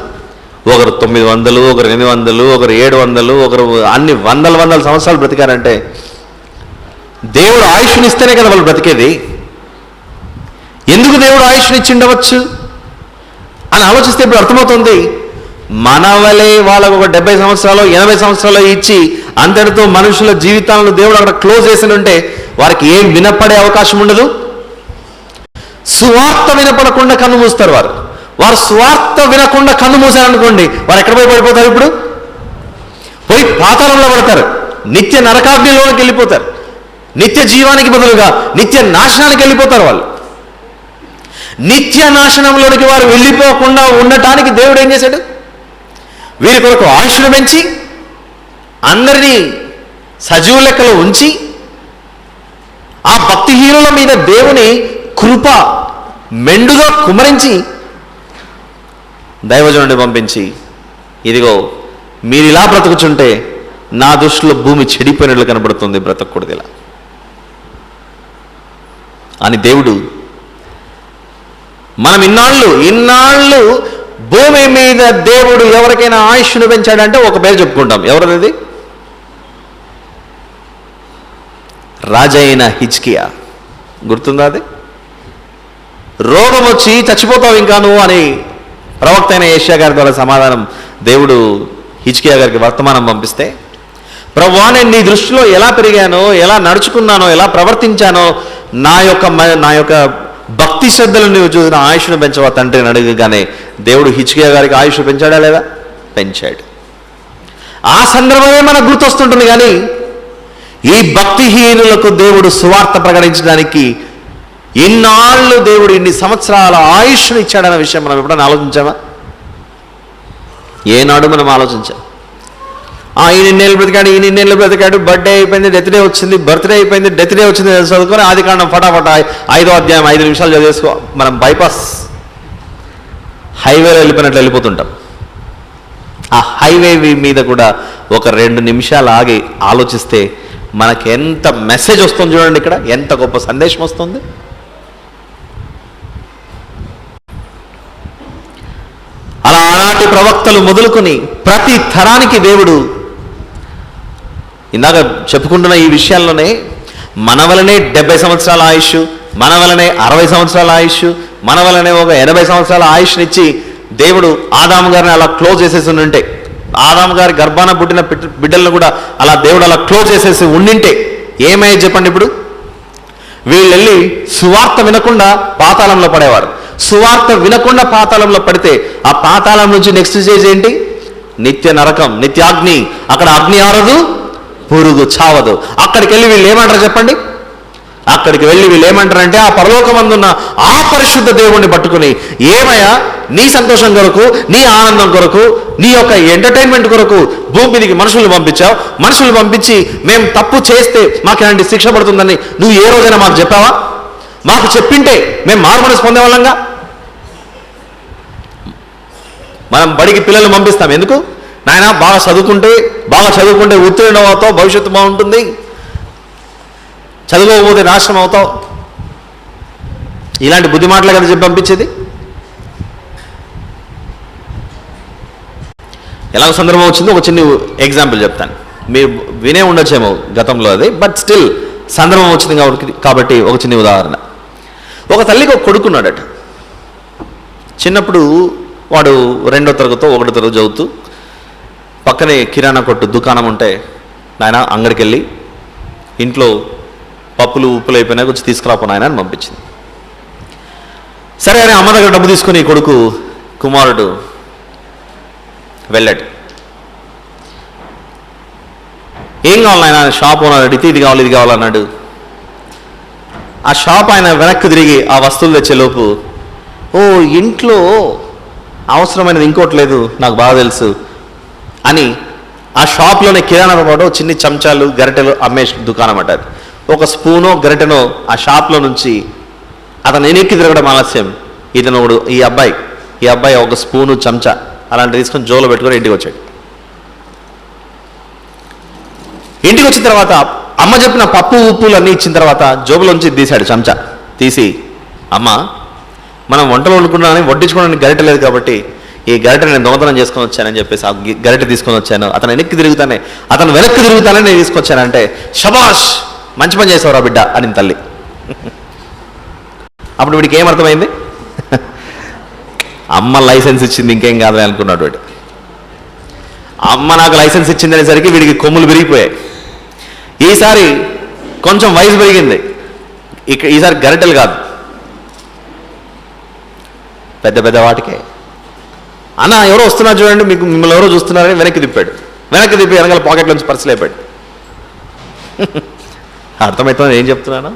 ఒకరు 900, ఒకరు 800, ఒకరు 700, ఒకరు అన్ని వందల సంవత్సరాలు బ్రతికారంటే దేవుడు ఆయుష్నిస్తేనే కదా వాళ్ళు బ్రతికేది. ఎందుకు దేవుడు ఆయుష్నిచ్చిండవచ్చు అని ఆలోచిస్తే ఇప్పుడు అర్థమవుతుంది. మన వలే వాళ్ళకు ఒక 70 సంవత్సరాలు 80 సంవత్సరాలు ఇచ్చి అంతటితో మనుషుల జీవితాలను దేవుడు అక్కడ క్లోజ్ చేసి ఉంటే వారికి ఏం వినపడే అవకాశం ఉండదు. సువార్త వినపడకుండా కన్ను మూస్తారు. వారు సువార్త వినకుండా కన్ను మూసారనుకోండి, వారు ఎక్కడ పోయి పడిపోతారు? ఇప్పుడు పోయి పాతాళంలో పడతారు, నిత్య నరకాగ్నిలోకి వెళ్ళిపోతారు, నిత్య జీవానికి బదులుగా నిత్య నాశనానికి వెళ్ళిపోతారు. వాళ్ళు నిత్య నాశనంలోనికి వారు వెళ్ళిపోకుండా ఉండటానికి దేవుడు ఏం చేశాడు? వీరి కొరకు ఆయుష్ను పెంచి అందరినీ సజీవ లెక్కలో ఉంచి ఆ భక్తిహీనుల మీద దేవుని కృప మెండుగా కుమరించి దైవజనుడిని పంపించి, ఇదిగో మీరు ఇలా బ్రతుకుచుంటే నా దృష్టిలో భూమి చెడిపోయినట్లు కనబడుతుంది, బ్రతకూడదు ఇలా అని దేవుడు. మనం ఇన్నాళ్ళు భూమి మీద దేవుడు ఎవరికైనా ఆయుష్ను పెంచాడంటే ఒక పేరు చెప్పుకుంటాం. ఎవరది? రాజైన హిజ్కియా. గుర్తుందా? అది రోగం వచ్చి చచ్చిపోతావు ఇంకా నువ్వు అని ప్రవక్త అయిన యెషయా గారి ద్వారా సమాధానం దేవుడు హిజ్కియా గారికి వర్తమానం పంపిస్తే, ప్రభువా నేను నీ దృష్టిలో ఎలా పెరిగానో, ఎలా నడుచుకున్నానో, ఎలా ప్రవర్తించానో, నా యొక్క భక్తి శ్రద్ధలు నువ్వు చూసిన ఆయుష్ను పెంచవా తండ్రి అని అడగగానే దేవుడు హిజ్కియా గారికి ఆయుష్ పెంచాడా లేదా? పెంచాడు. ఆ సందర్భమే మనకు గుర్తొస్తుంటుంది. కానీ ఈ భక్తిహీనులకు దేవుడు సువార్త ప్రకటించడానికి ఇన్నాళ్ళు దేవుడు ఇన్ని సంవత్సరాల ఆయుష్ను ఇచ్చాడన్న విషయం మనం ఎప్పుడైనా ఆలోచించామా? ఏనాడు మనం ఆలోచించాం? ఈయన ఇన్నేళ్ళు బ్రతికాడు, బర్త్డే అయిపోయింది, డెత్ డే వచ్చింది, బర్త్డే అయిపోయింది, డెత్ డే వచ్చింది చదువుకొని ఆదికాండం ఫటాఫట 5వ అధ్యాయం 5 నిమిషాలు చదివేసుకో. మనం బైపాస్ హైవేలో వెళ్ళిపోయినట్లు వెళ్ళిపోతుంటాం. ఆ హైవే మీద కూడా ఒక 2 నిమిషాలు ఆగి ఆలోచిస్తే మనకి ఎంత మెసేజ్ వస్తుంది చూడండి. ఇక్కడ ఎంత గొప్ప సందేశం వస్తుంది. అలా ఆనాటి ప్రవక్తలు మొదలుకొని ప్రతి తరానికి దేవుడు, ఇందాక చెప్పుకుంటున్న ఈ విషయాల్లోనే మన వలనే 70 సంవత్సరాల ఆయుష్, మన వలనే 60 సంవత్సరాల ఆయుష్, మన వలనే ఒక 80 సంవత్సరాల ఆయుష్నిచ్చి దేవుడు ఆదాము గారిని అలా క్లోజ్ చేసేసి ఉంటే, ఆదాము గారి గర్భాన పుట్టిన బిడ్డలను కూడా అలా దేవుడు అలా క్లోజ్ చేసేసి ఉండింటే ఏమయ్యేది చెప్పండి? ఇప్పుడు వీళ్ళు వెళ్ళి సువార్త వినకుండా పాతాళంలో పడేవారు. సువార్త వినకుండా పాతాళంలో పడితే ఆ పాతాళం నుంచి నెక్స్ట్ స్టేజ్ ఏంటి? నిత్య నరకం, నిత్యాగ్ని. అక్కడ అగ్ని ఆరదు, పురుగు చావదు. అక్కడికి వెళ్ళి వీళ్ళు ఏమంటారు చెప్పండి? అక్కడికి వెళ్ళి వీళ్ళు ఏమంటారంటే ఆ పరలోకమందున్న ఆ పరిశుద్ధ దేవుణ్ణి పట్టుకుని, ఏమయ్యా నీ సంతోషం కొరకు, నీ ఆనందం కొరకు, నీ యొక్క ఎంటర్టైన్మెంట్ కొరకు భూమి మీదకి మనుషులు పంపించావు. మనుషులు పంపించి మేము తప్పు చేస్తే మాకు ఇలాంటి శిక్ష పడుతుందని నువ్వు ఏ రోజైనా మాకు చెప్పావా? మాకు చెప్పింటే మేము మారుమనసు పొందేవాళ్ళంగా. మనం బడికి పిల్లలు పంపిస్తాం ఎందుకు? నాయన బాగా చదువుకుంటే ఉత్తీర్ణం అవుతావు, భవిష్యత్తు బాగుంటుంది, చదువుకోకపోతే నాశనం అవుతావు, ఇలాంటి బుద్ధి మాటలు కదా చెప్పి పంపించేది. ఎలాగో సందర్భం వచ్చిందో ఒక చిన్న ఎగ్జాంపుల్ చెప్తాను. మీరు వినే ఉండొచ్చేమో గతంలో అది, బట్ స్టిల్ సందర్భం వచ్చింది కాబట్టి ఒక చిన్న ఉదాహరణ. ఒక తల్లికి ఒక కొడుకున్నాడట. చిన్నప్పుడు వాడు 2వ తరగతో 1వ తరగతి చదువుతూ పక్కనే కిరాణా కొట్టు దుకాణం ఉంటే, నాయన అంగడికి వెళ్ళి ఇంట్లో పప్పులు ఉప్పులు అయిపోయినా కొంచెం తీసుకురాపోనాయన అని పంపించింది. సరే అని అమ్మ దగ్గర డబ్బు తీసుకుని కుమారుడు వెళ్ళాడు. ఏం కావాలి ఆయన? షాప్ ఓనర్ అడిగితే ఇది కావాలన్నాడు. ఆ షాప్ ఆయన వెనక్కి తిరిగి ఆ వస్తువులు తెచ్చేలోపు, ఓ ఇంట్లో అవసరమైనది ఇంకోటి లేదు, నాకు బాగా తెలుసు అని ఆ షాప్లోనే కిరాణా పాటు చిన్ని చెంచాలు గరిటెలు అమ్మే దుకాణం అంటారు. ఒక స్పూనో గరిటెనో ఆ షాప్లో నుంచి అతను వెనక్కి తిరగడం ఆలస్యం. ఇతను ఈ అబ్బాయి ఒక స్పూను చెంచా అలాంటి తీసుకొని జోలో పెట్టుకొని ఇంటికి వచ్చాడు. ఇంటికి వచ్చిన తర్వాత అమ్మ చెప్పిన పప్పు ఉప్పులు అన్నీ ఇచ్చిన తర్వాత జోబులోంచి తీశాడు చెంచా. తీసి, అమ్మ మనం వంటలు వండుకున్నానని వడ్డించుకోవడానికి గరిటె లేదు కాబట్టి ఈ గరిటె నేను దొంగతనం చేసుకొని వచ్చానని చెప్పేసి ఆ గరిటె తీసుకొని వచ్చాను. అతను వెనక్కి తిరుగుతానని నేను తీసుకొచ్చానంటే, శబాష్ మంచి పని చేసావురా బిడ్డ అని తల్లి. అప్పుడు వీడికి ఏమర్థమైంది? అమ్మ లైసెన్స్ ఇచ్చింది, ఇంకేం కాదని అనుకున్నాడు వీడు. అమ్మ నాకు లైసెన్స్ ఇచ్చింది అనేసరికి వీడికి కొమ్ములు విరిగిపోయాయి. ఈసారి కొంచెం వయసు పెరిగింది. ఈసారి గరిటెలు కాదు, పెద్ద పెద్ద వాటికే. అన్న ఎవరో వస్తున్నారు చూడండి, మిమ్మల్ని ఎవరో చూస్తున్నారని వెనక్కి తిప్పి వెనకాల పాకెట్ నుంచి పర్సు లేపాడు. అర్థమవుతుంది ఏం చెప్తున్నాను?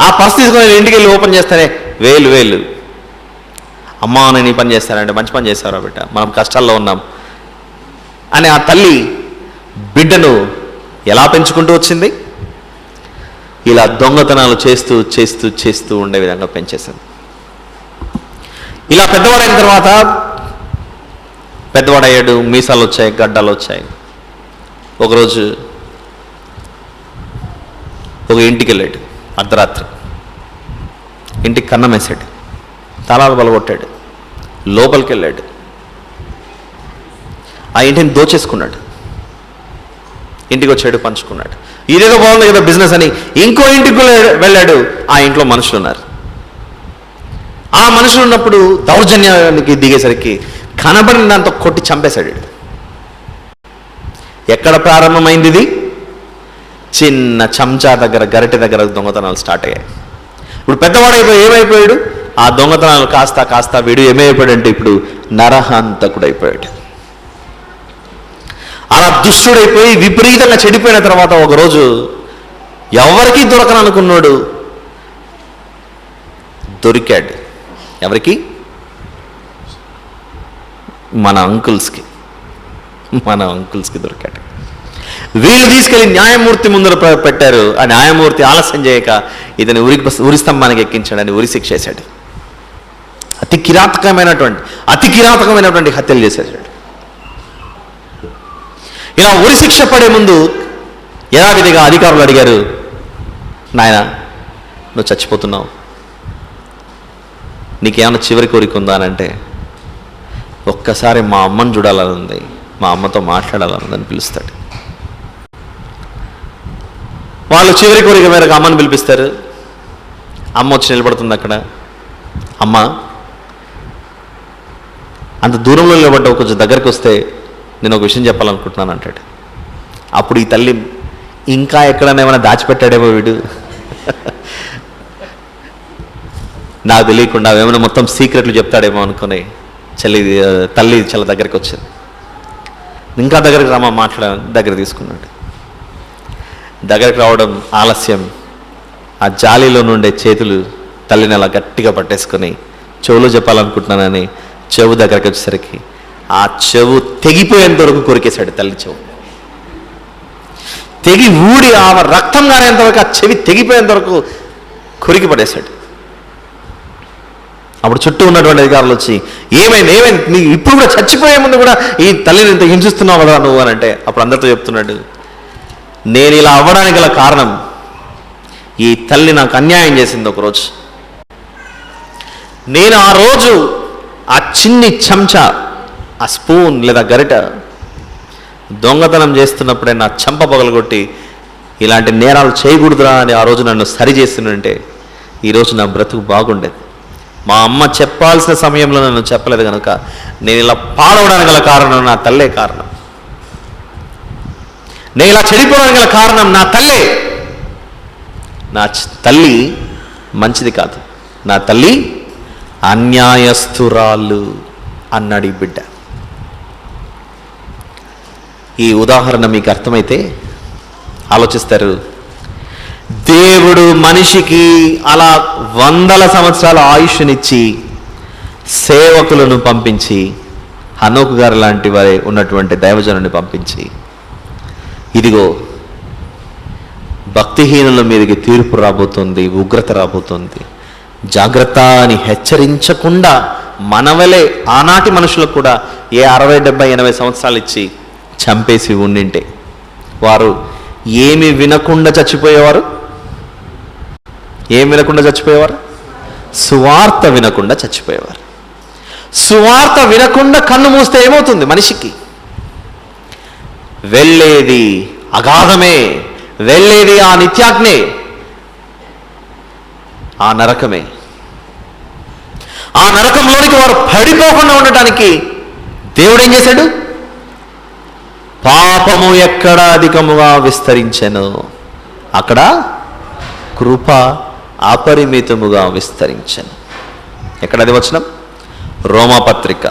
ఆ పర్సు తీసుకొని నేను ఇంటికి వెళ్ళి ఓపెన్ చేస్తానే, వేలు అమ్మా నేను ఈ పని చేస్తానంటే, మంచి పని చేస్తారా బిడ్డ, మనం కష్టాల్లో ఉన్నాం అని ఆ తల్లి బిడ్డను ఎలా పెంచుకుంటూ వచ్చింది? ఇలా దొంగతనాలు చేస్తూ చేస్తూ చేస్తూ ఉండే విధంగా పెంచేసింది. ఇలా పెద్దవాడైన తర్వాత పెద్దవాడయ్యాడు, మీసాలు వచ్చాయి, గడ్డాలు వచ్చాయి. ఒకరోజు ఒక ఇంటికి వెళ్ళాడు అర్ధరాత్రి. ఇంటికి కన్నం వేసాడు, తాళాలు బలగొట్టాడు, లోపలికి వెళ్ళాడు, ఆ ఇంటిని దోచేసుకున్నాడు. ఇంటికి వచ్చాడు, పంచుకున్నాడు. ఇదేదో బాగుంది కదా బిజినెస్ అని ఇంకో ఇంటికి వెళ్ళాడు. ఆ ఇంట్లో మనుషులు ఉన్నారు. ఆ మనుషులు ఉన్నప్పుడు దౌర్జన్యానికి దిగేసరికి కనబడిన దాంతో కొట్టి చంపేశాడు. ఎక్కడ ప్రారంభమైంది ఇది? చిన్న చెంచా దగ్గర, గరిటె దగ్గర దొంగతనాలు స్టార్ట్ అయ్యాయి. ఇప్పుడు పెద్దవాడైపోయి ఏమైపోయాడు? ఆ దొంగతనాలు కాస్త వీడు ఏమైపోయాడంటే ఇప్పుడు నరహంతకుడు అయిపోయాడు. అలా దుష్టుడైపోయి విపరీతంగా చెడిపోయిన తర్వాత ఒకరోజు ఎవరికి దొరకననుకున్నాడు, దొరికాడు. ఎవరికి? మన అంకుల్స్కి దొరికాడు. వీళ్ళు తీసుకెళ్లి న్యాయమూర్తి ముందర పెట్టారు. ఆ న్యాయమూర్తి ఆలస్యం చేయక ఇతని ఉరి స్తంభానికి ఎక్కించాడని ఉరి శిక్ష వేశాడు. అతి కిరాతకమైనటువంటి హత్యలు చేసేసాడు. ఇలా ఉరి శిక్ష పడే ముందు యథావిధిగా అధికారులు అడిగారు, నాయన నువ్వు చచ్చిపోతున్నావు, నీకేమైనా చివరి కోరిక ఉందా అని అంటే, ఒక్కసారి మా అమ్మని చూడాలని ఉంది, మా అమ్మతో మాట్లాడాలని ఉందని పిలుస్తాడు. వాళ్ళు చివరి కోరిక మేరకు అమ్మని పిలిపిస్తారు. అమ్మ వచ్చి నిలబడుతుంది అక్కడ. అమ్మ అంత దూరంలో నిలబడ్డావు, కొంచెం దగ్గరికి వస్తే నేను ఒక విషయం చెప్పాలనుకుంటున్నాను అంటాడు. అప్పుడు ఈ తల్లి, ఇంకా ఎక్కడైనా ఏమైనా దాచిపెట్టాడేమో వీడు, నాకు తెలియకుండా ఏమైనా మొత్తం సీక్రెట్లు చెప్తాడేమో అనుకుని తల్లి చాలా దగ్గరికి వచ్చింది. ఇంకా దగ్గరికి రామా దగ్గర తీసుకున్నాడు. దగ్గరికి రావడం ఆలస్యం. ఆ జాలీలో నుండే చేతులు తల్లిని అలా గట్టిగా పట్టేసుకొని చెవులో చెప్పాలనుకుంటున్నానని చెవు దగ్గరికి వచ్చేసరికి ఆ చెవు తెగిపోయేంత వరకు కొరికేశాడు. తల్లి చెవు తెగి ఊడి ఆ రక్తం కారేంత వరకు, ఆ చెవి తెగిపోయేంత వరకు కొరికి పడేశాడు. అప్పుడు చుట్టూ ఉన్నటువంటి అధికారులు వచ్చి, ఏమైంది నీ ఇప్పుడు కూడా చచ్చిపోయే ముందు కూడా ఈ తల్లిని ఇంత హింసిస్తున్నావు కదా నువ్వు అని అంటే, అప్పుడు అందరితో చెప్తున్నాడు, నేను ఇలా అవ్వడానికి గల కారణం ఈ తల్లి నాకు అన్యాయం చేసింది. ఒకరోజు నేను ఆ రోజు ఆ చిన్ని చెంచా, ఆ స్పూన్ లేదా గరిట దొంగతనం చేస్తున్నప్పుడే నా చెంప పగలగొట్టి ఇలాంటి నేరాలు చేయకూడదురా అని ఆ రోజు నన్ను సరి చేస్తుంటే ఈరోజు నా బ్రతుకు బాగుండేది. మా అమ్మ చెప్పాల్సిన సమయంలో నన్ను చెప్పలేదు కనుక నేను ఇలా పాడవడానికి గల కారణం నా తల్లే కారణం. నేను ఇలా చెడిపోవడానికి గల కారణం నా తల్లే. నా తల్లి మంచిది కాదు, నా తల్లి అన్యాయస్తురాలు అన్నాడు ఈ బిడ్డ. ఈ ఉదాహరణ మీకు అర్థమైతే ఆలోచిస్తారు, దేవుడు మనిషికి అలా 100 సంవత్సరాల ఆయుష్నిచ్చి సేవకులను పంపించి, హనోకు గారు లాంటి వారే ఉన్నటువంటి దైవజనుని పంపించి ఇదిగో భక్తిహీనుల మీదకి తీర్పు రాబోతుంది, ఉగ్రత రాబోతుంది, జాగ్రత్త అని హెచ్చరించకుండా మనవలే ఆనాటి మనుషులకు కూడా 60, 70, 80 సంవత్సరాలు ఇచ్చి చంపేసి ఉండింటే వారు ఏమి వినకుండా చచ్చిపోయేవారు? ఏం వినకుండా చచ్చిపోయేవారు? సువార్త వినకుండా చచ్చిపోయేవారు. సువార్త వినకుండా కన్ను మూస్తే ఏమవుతుంది మనిషికి? వెళ్ళేది అగాధమే, వెళ్ళేది ఆ నిత్యాగ్నే, ఆ నరకమే. ఆ నరకంలోనికి వారు పడిపోకుండా ఉండటానికి దేవుడు ఏం చేశాడు? పాపము ఎక్కడ అధికముగా విస్తరించెను అక్కడ కృప అపరిమితముగా విస్తరించెను. ఎక్కడ అది వచనం? రోమాపత్రిక,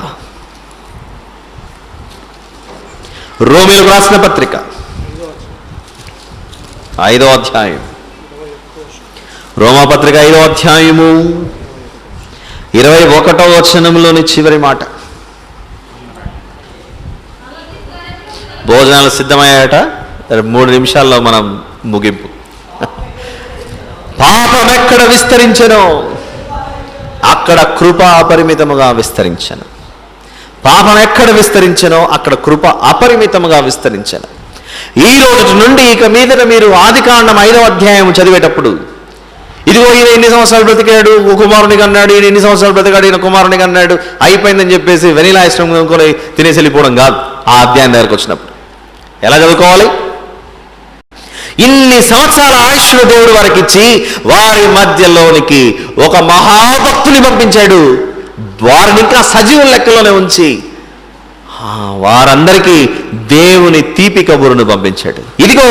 రోమీయులకు రాసిన పత్రిక 5వ అధ్యాయం, రోమాపత్రిక 5వ అధ్యాయము 21వ వచనంలోని చివరి మాట. భోజనాలు సిద్ధమయ్యాయట, 3 నిమిషాల్లో మనం ముగింపు. పాపం ఎక్కడ విస్తరించెనో అక్కడ కృప అపరిమితముగా విస్తరించెను. పాపం ఎక్కడ విస్తరించెనో అక్కడ కృప అపరిమితముగా విస్తరించెను. ఈ రోజు నుండి ఇక మీదట మీరు ఆదికాండం 5వ అధ్యాయం చదివేటప్పుడు ఇదిగో ఈయన ఎన్ని సంవత్సరాలు బ్రతికాడు, కుమారునికి అన్నాడు, ఈయన ఎన్ని సంవత్సరాలు బ్రతికాడు, ఈయన కుమారునికి అన్నాడు, అయిపోయిందని చెప్పేసి వెనిలా ఐస్క్రీమ్ కొనుక్కొని తినేసి వెళ్ళిపోవడం కాదు. ఆ అధ్యాయం దగ్గరకు వచ్చినప్పుడు ఎలా చదువుకోవాలి? ఇన్ని సంవత్సరాల ఆయుష్ను దేవుడు వారికి ఇచ్చి వారి మధ్యలోనికి ఒక మహాభక్తుని పంపించాడు. వారిని ఇంకా సజీవుల లెక్కలోనే ఉంచి వారందరికీ దేవుని తీపి కబురును పంపించాడు. ఇదిగో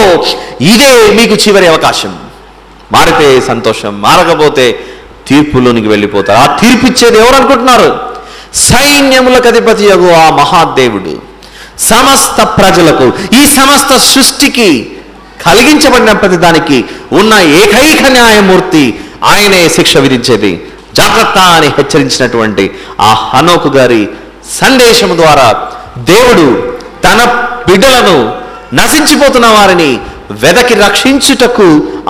ఇదే మీకు చివరి అవకాశం. మారితే సంతోషం, మారకపోతే తీర్పులోనికి వెళ్ళిపోతారు. ఆ తీర్పు ఇచ్చేది ఎవరు అనుకుంటున్నారు? సైన్యములకు అధిపతి యగు ఆ మహాదేవుడు సమస్త ప్రజలకు, ఈ సమస్త సృష్టికి కలిగించబడిన ప్రతి దానికి ఉన్న ఏకైక న్యాయమూర్తి ఆయనే శిక్ష విధించేది. జాగ్రత్త అని హెచ్చరించినటువంటి ఆ హనోకు గారి సందేశం ద్వారా దేవుడు తన బిడ్డలను, నశించిపోతున్న వారిని వెదకి రక్షించుటకు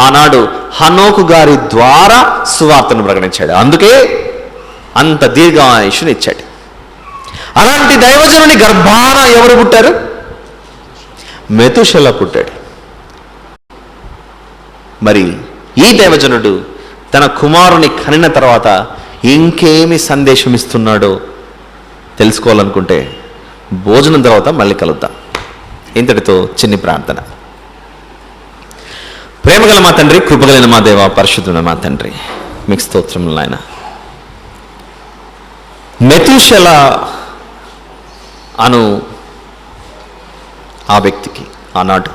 ఆనాడు హనోకు గారి ద్వారా సువార్తను ప్రకటించాడు. అందుకే అంత దీర్ఘాయుష్ని ఇచ్చాడు. అలాంటి దైవజనుని గర్భాన ఎవరు పుట్టారు? మెతుషెల పుట్టాడు. మరి ఈ దైవజనుడు తన కుమారుని కనిన తర్వాత ఇంకేమి సందేశం ఇస్తున్నాడో తెలుసుకోవాలనుకుంటే భోజనం తర్వాత మళ్ళీ కలుద్దాం. ఇంతటితో చిన్ని ప్రార్థన. ప్రేమగల మా తండ్రి, కృపగలిగిన మా దేవ, పరిశుద్ధుల మా తండ్రి, మీకు స్తోత్రములు నాయన. మెతుషెల అను ఆ వ్యక్తికి ఆనాడు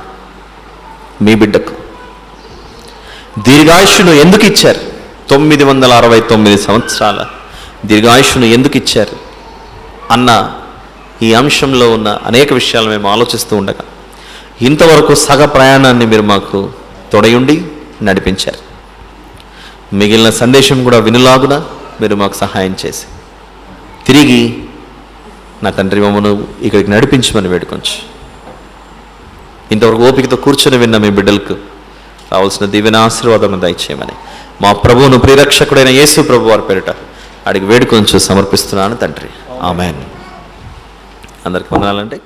మీ బిడ్డకు దీర్ఘాయుష్ను ఎందుకు ఇచ్చారు? 969 సంవత్సరాల దీర్ఘాయుష్ను ఎందుకు ఇచ్చారు అన్న ఈ అంశంలో ఉన్న అనేక విషయాలు మేము ఆలోచిస్తూ ఉండగా ఇంతవరకు సగ ప్రయాణాన్ని మీరు మాకు తోడయుండి నడిపించారు. మిగిలిన సందేశం కూడా వినులాగున మీరు మాకు సహాయం చేసి తిరిగి నా తండ్రి మమ్మను ఇక్కడికి నడిపించమని వేడుకొంచు. ఇంతవరకు ఓపికతో కూర్చొని విన్న మీ బిడ్డలకు రావాల్సిన దీవెన ఆశీర్వాదం దయచేయమని మా ప్రభువును ప్రియరక్షకుడైన యేసు ప్రభు వారి పేరిట అడిగి వేడుకొంచు సమర్పిస్తున్నాను తండ్రి. ఆమేన్. అందరికి వందనాలండి.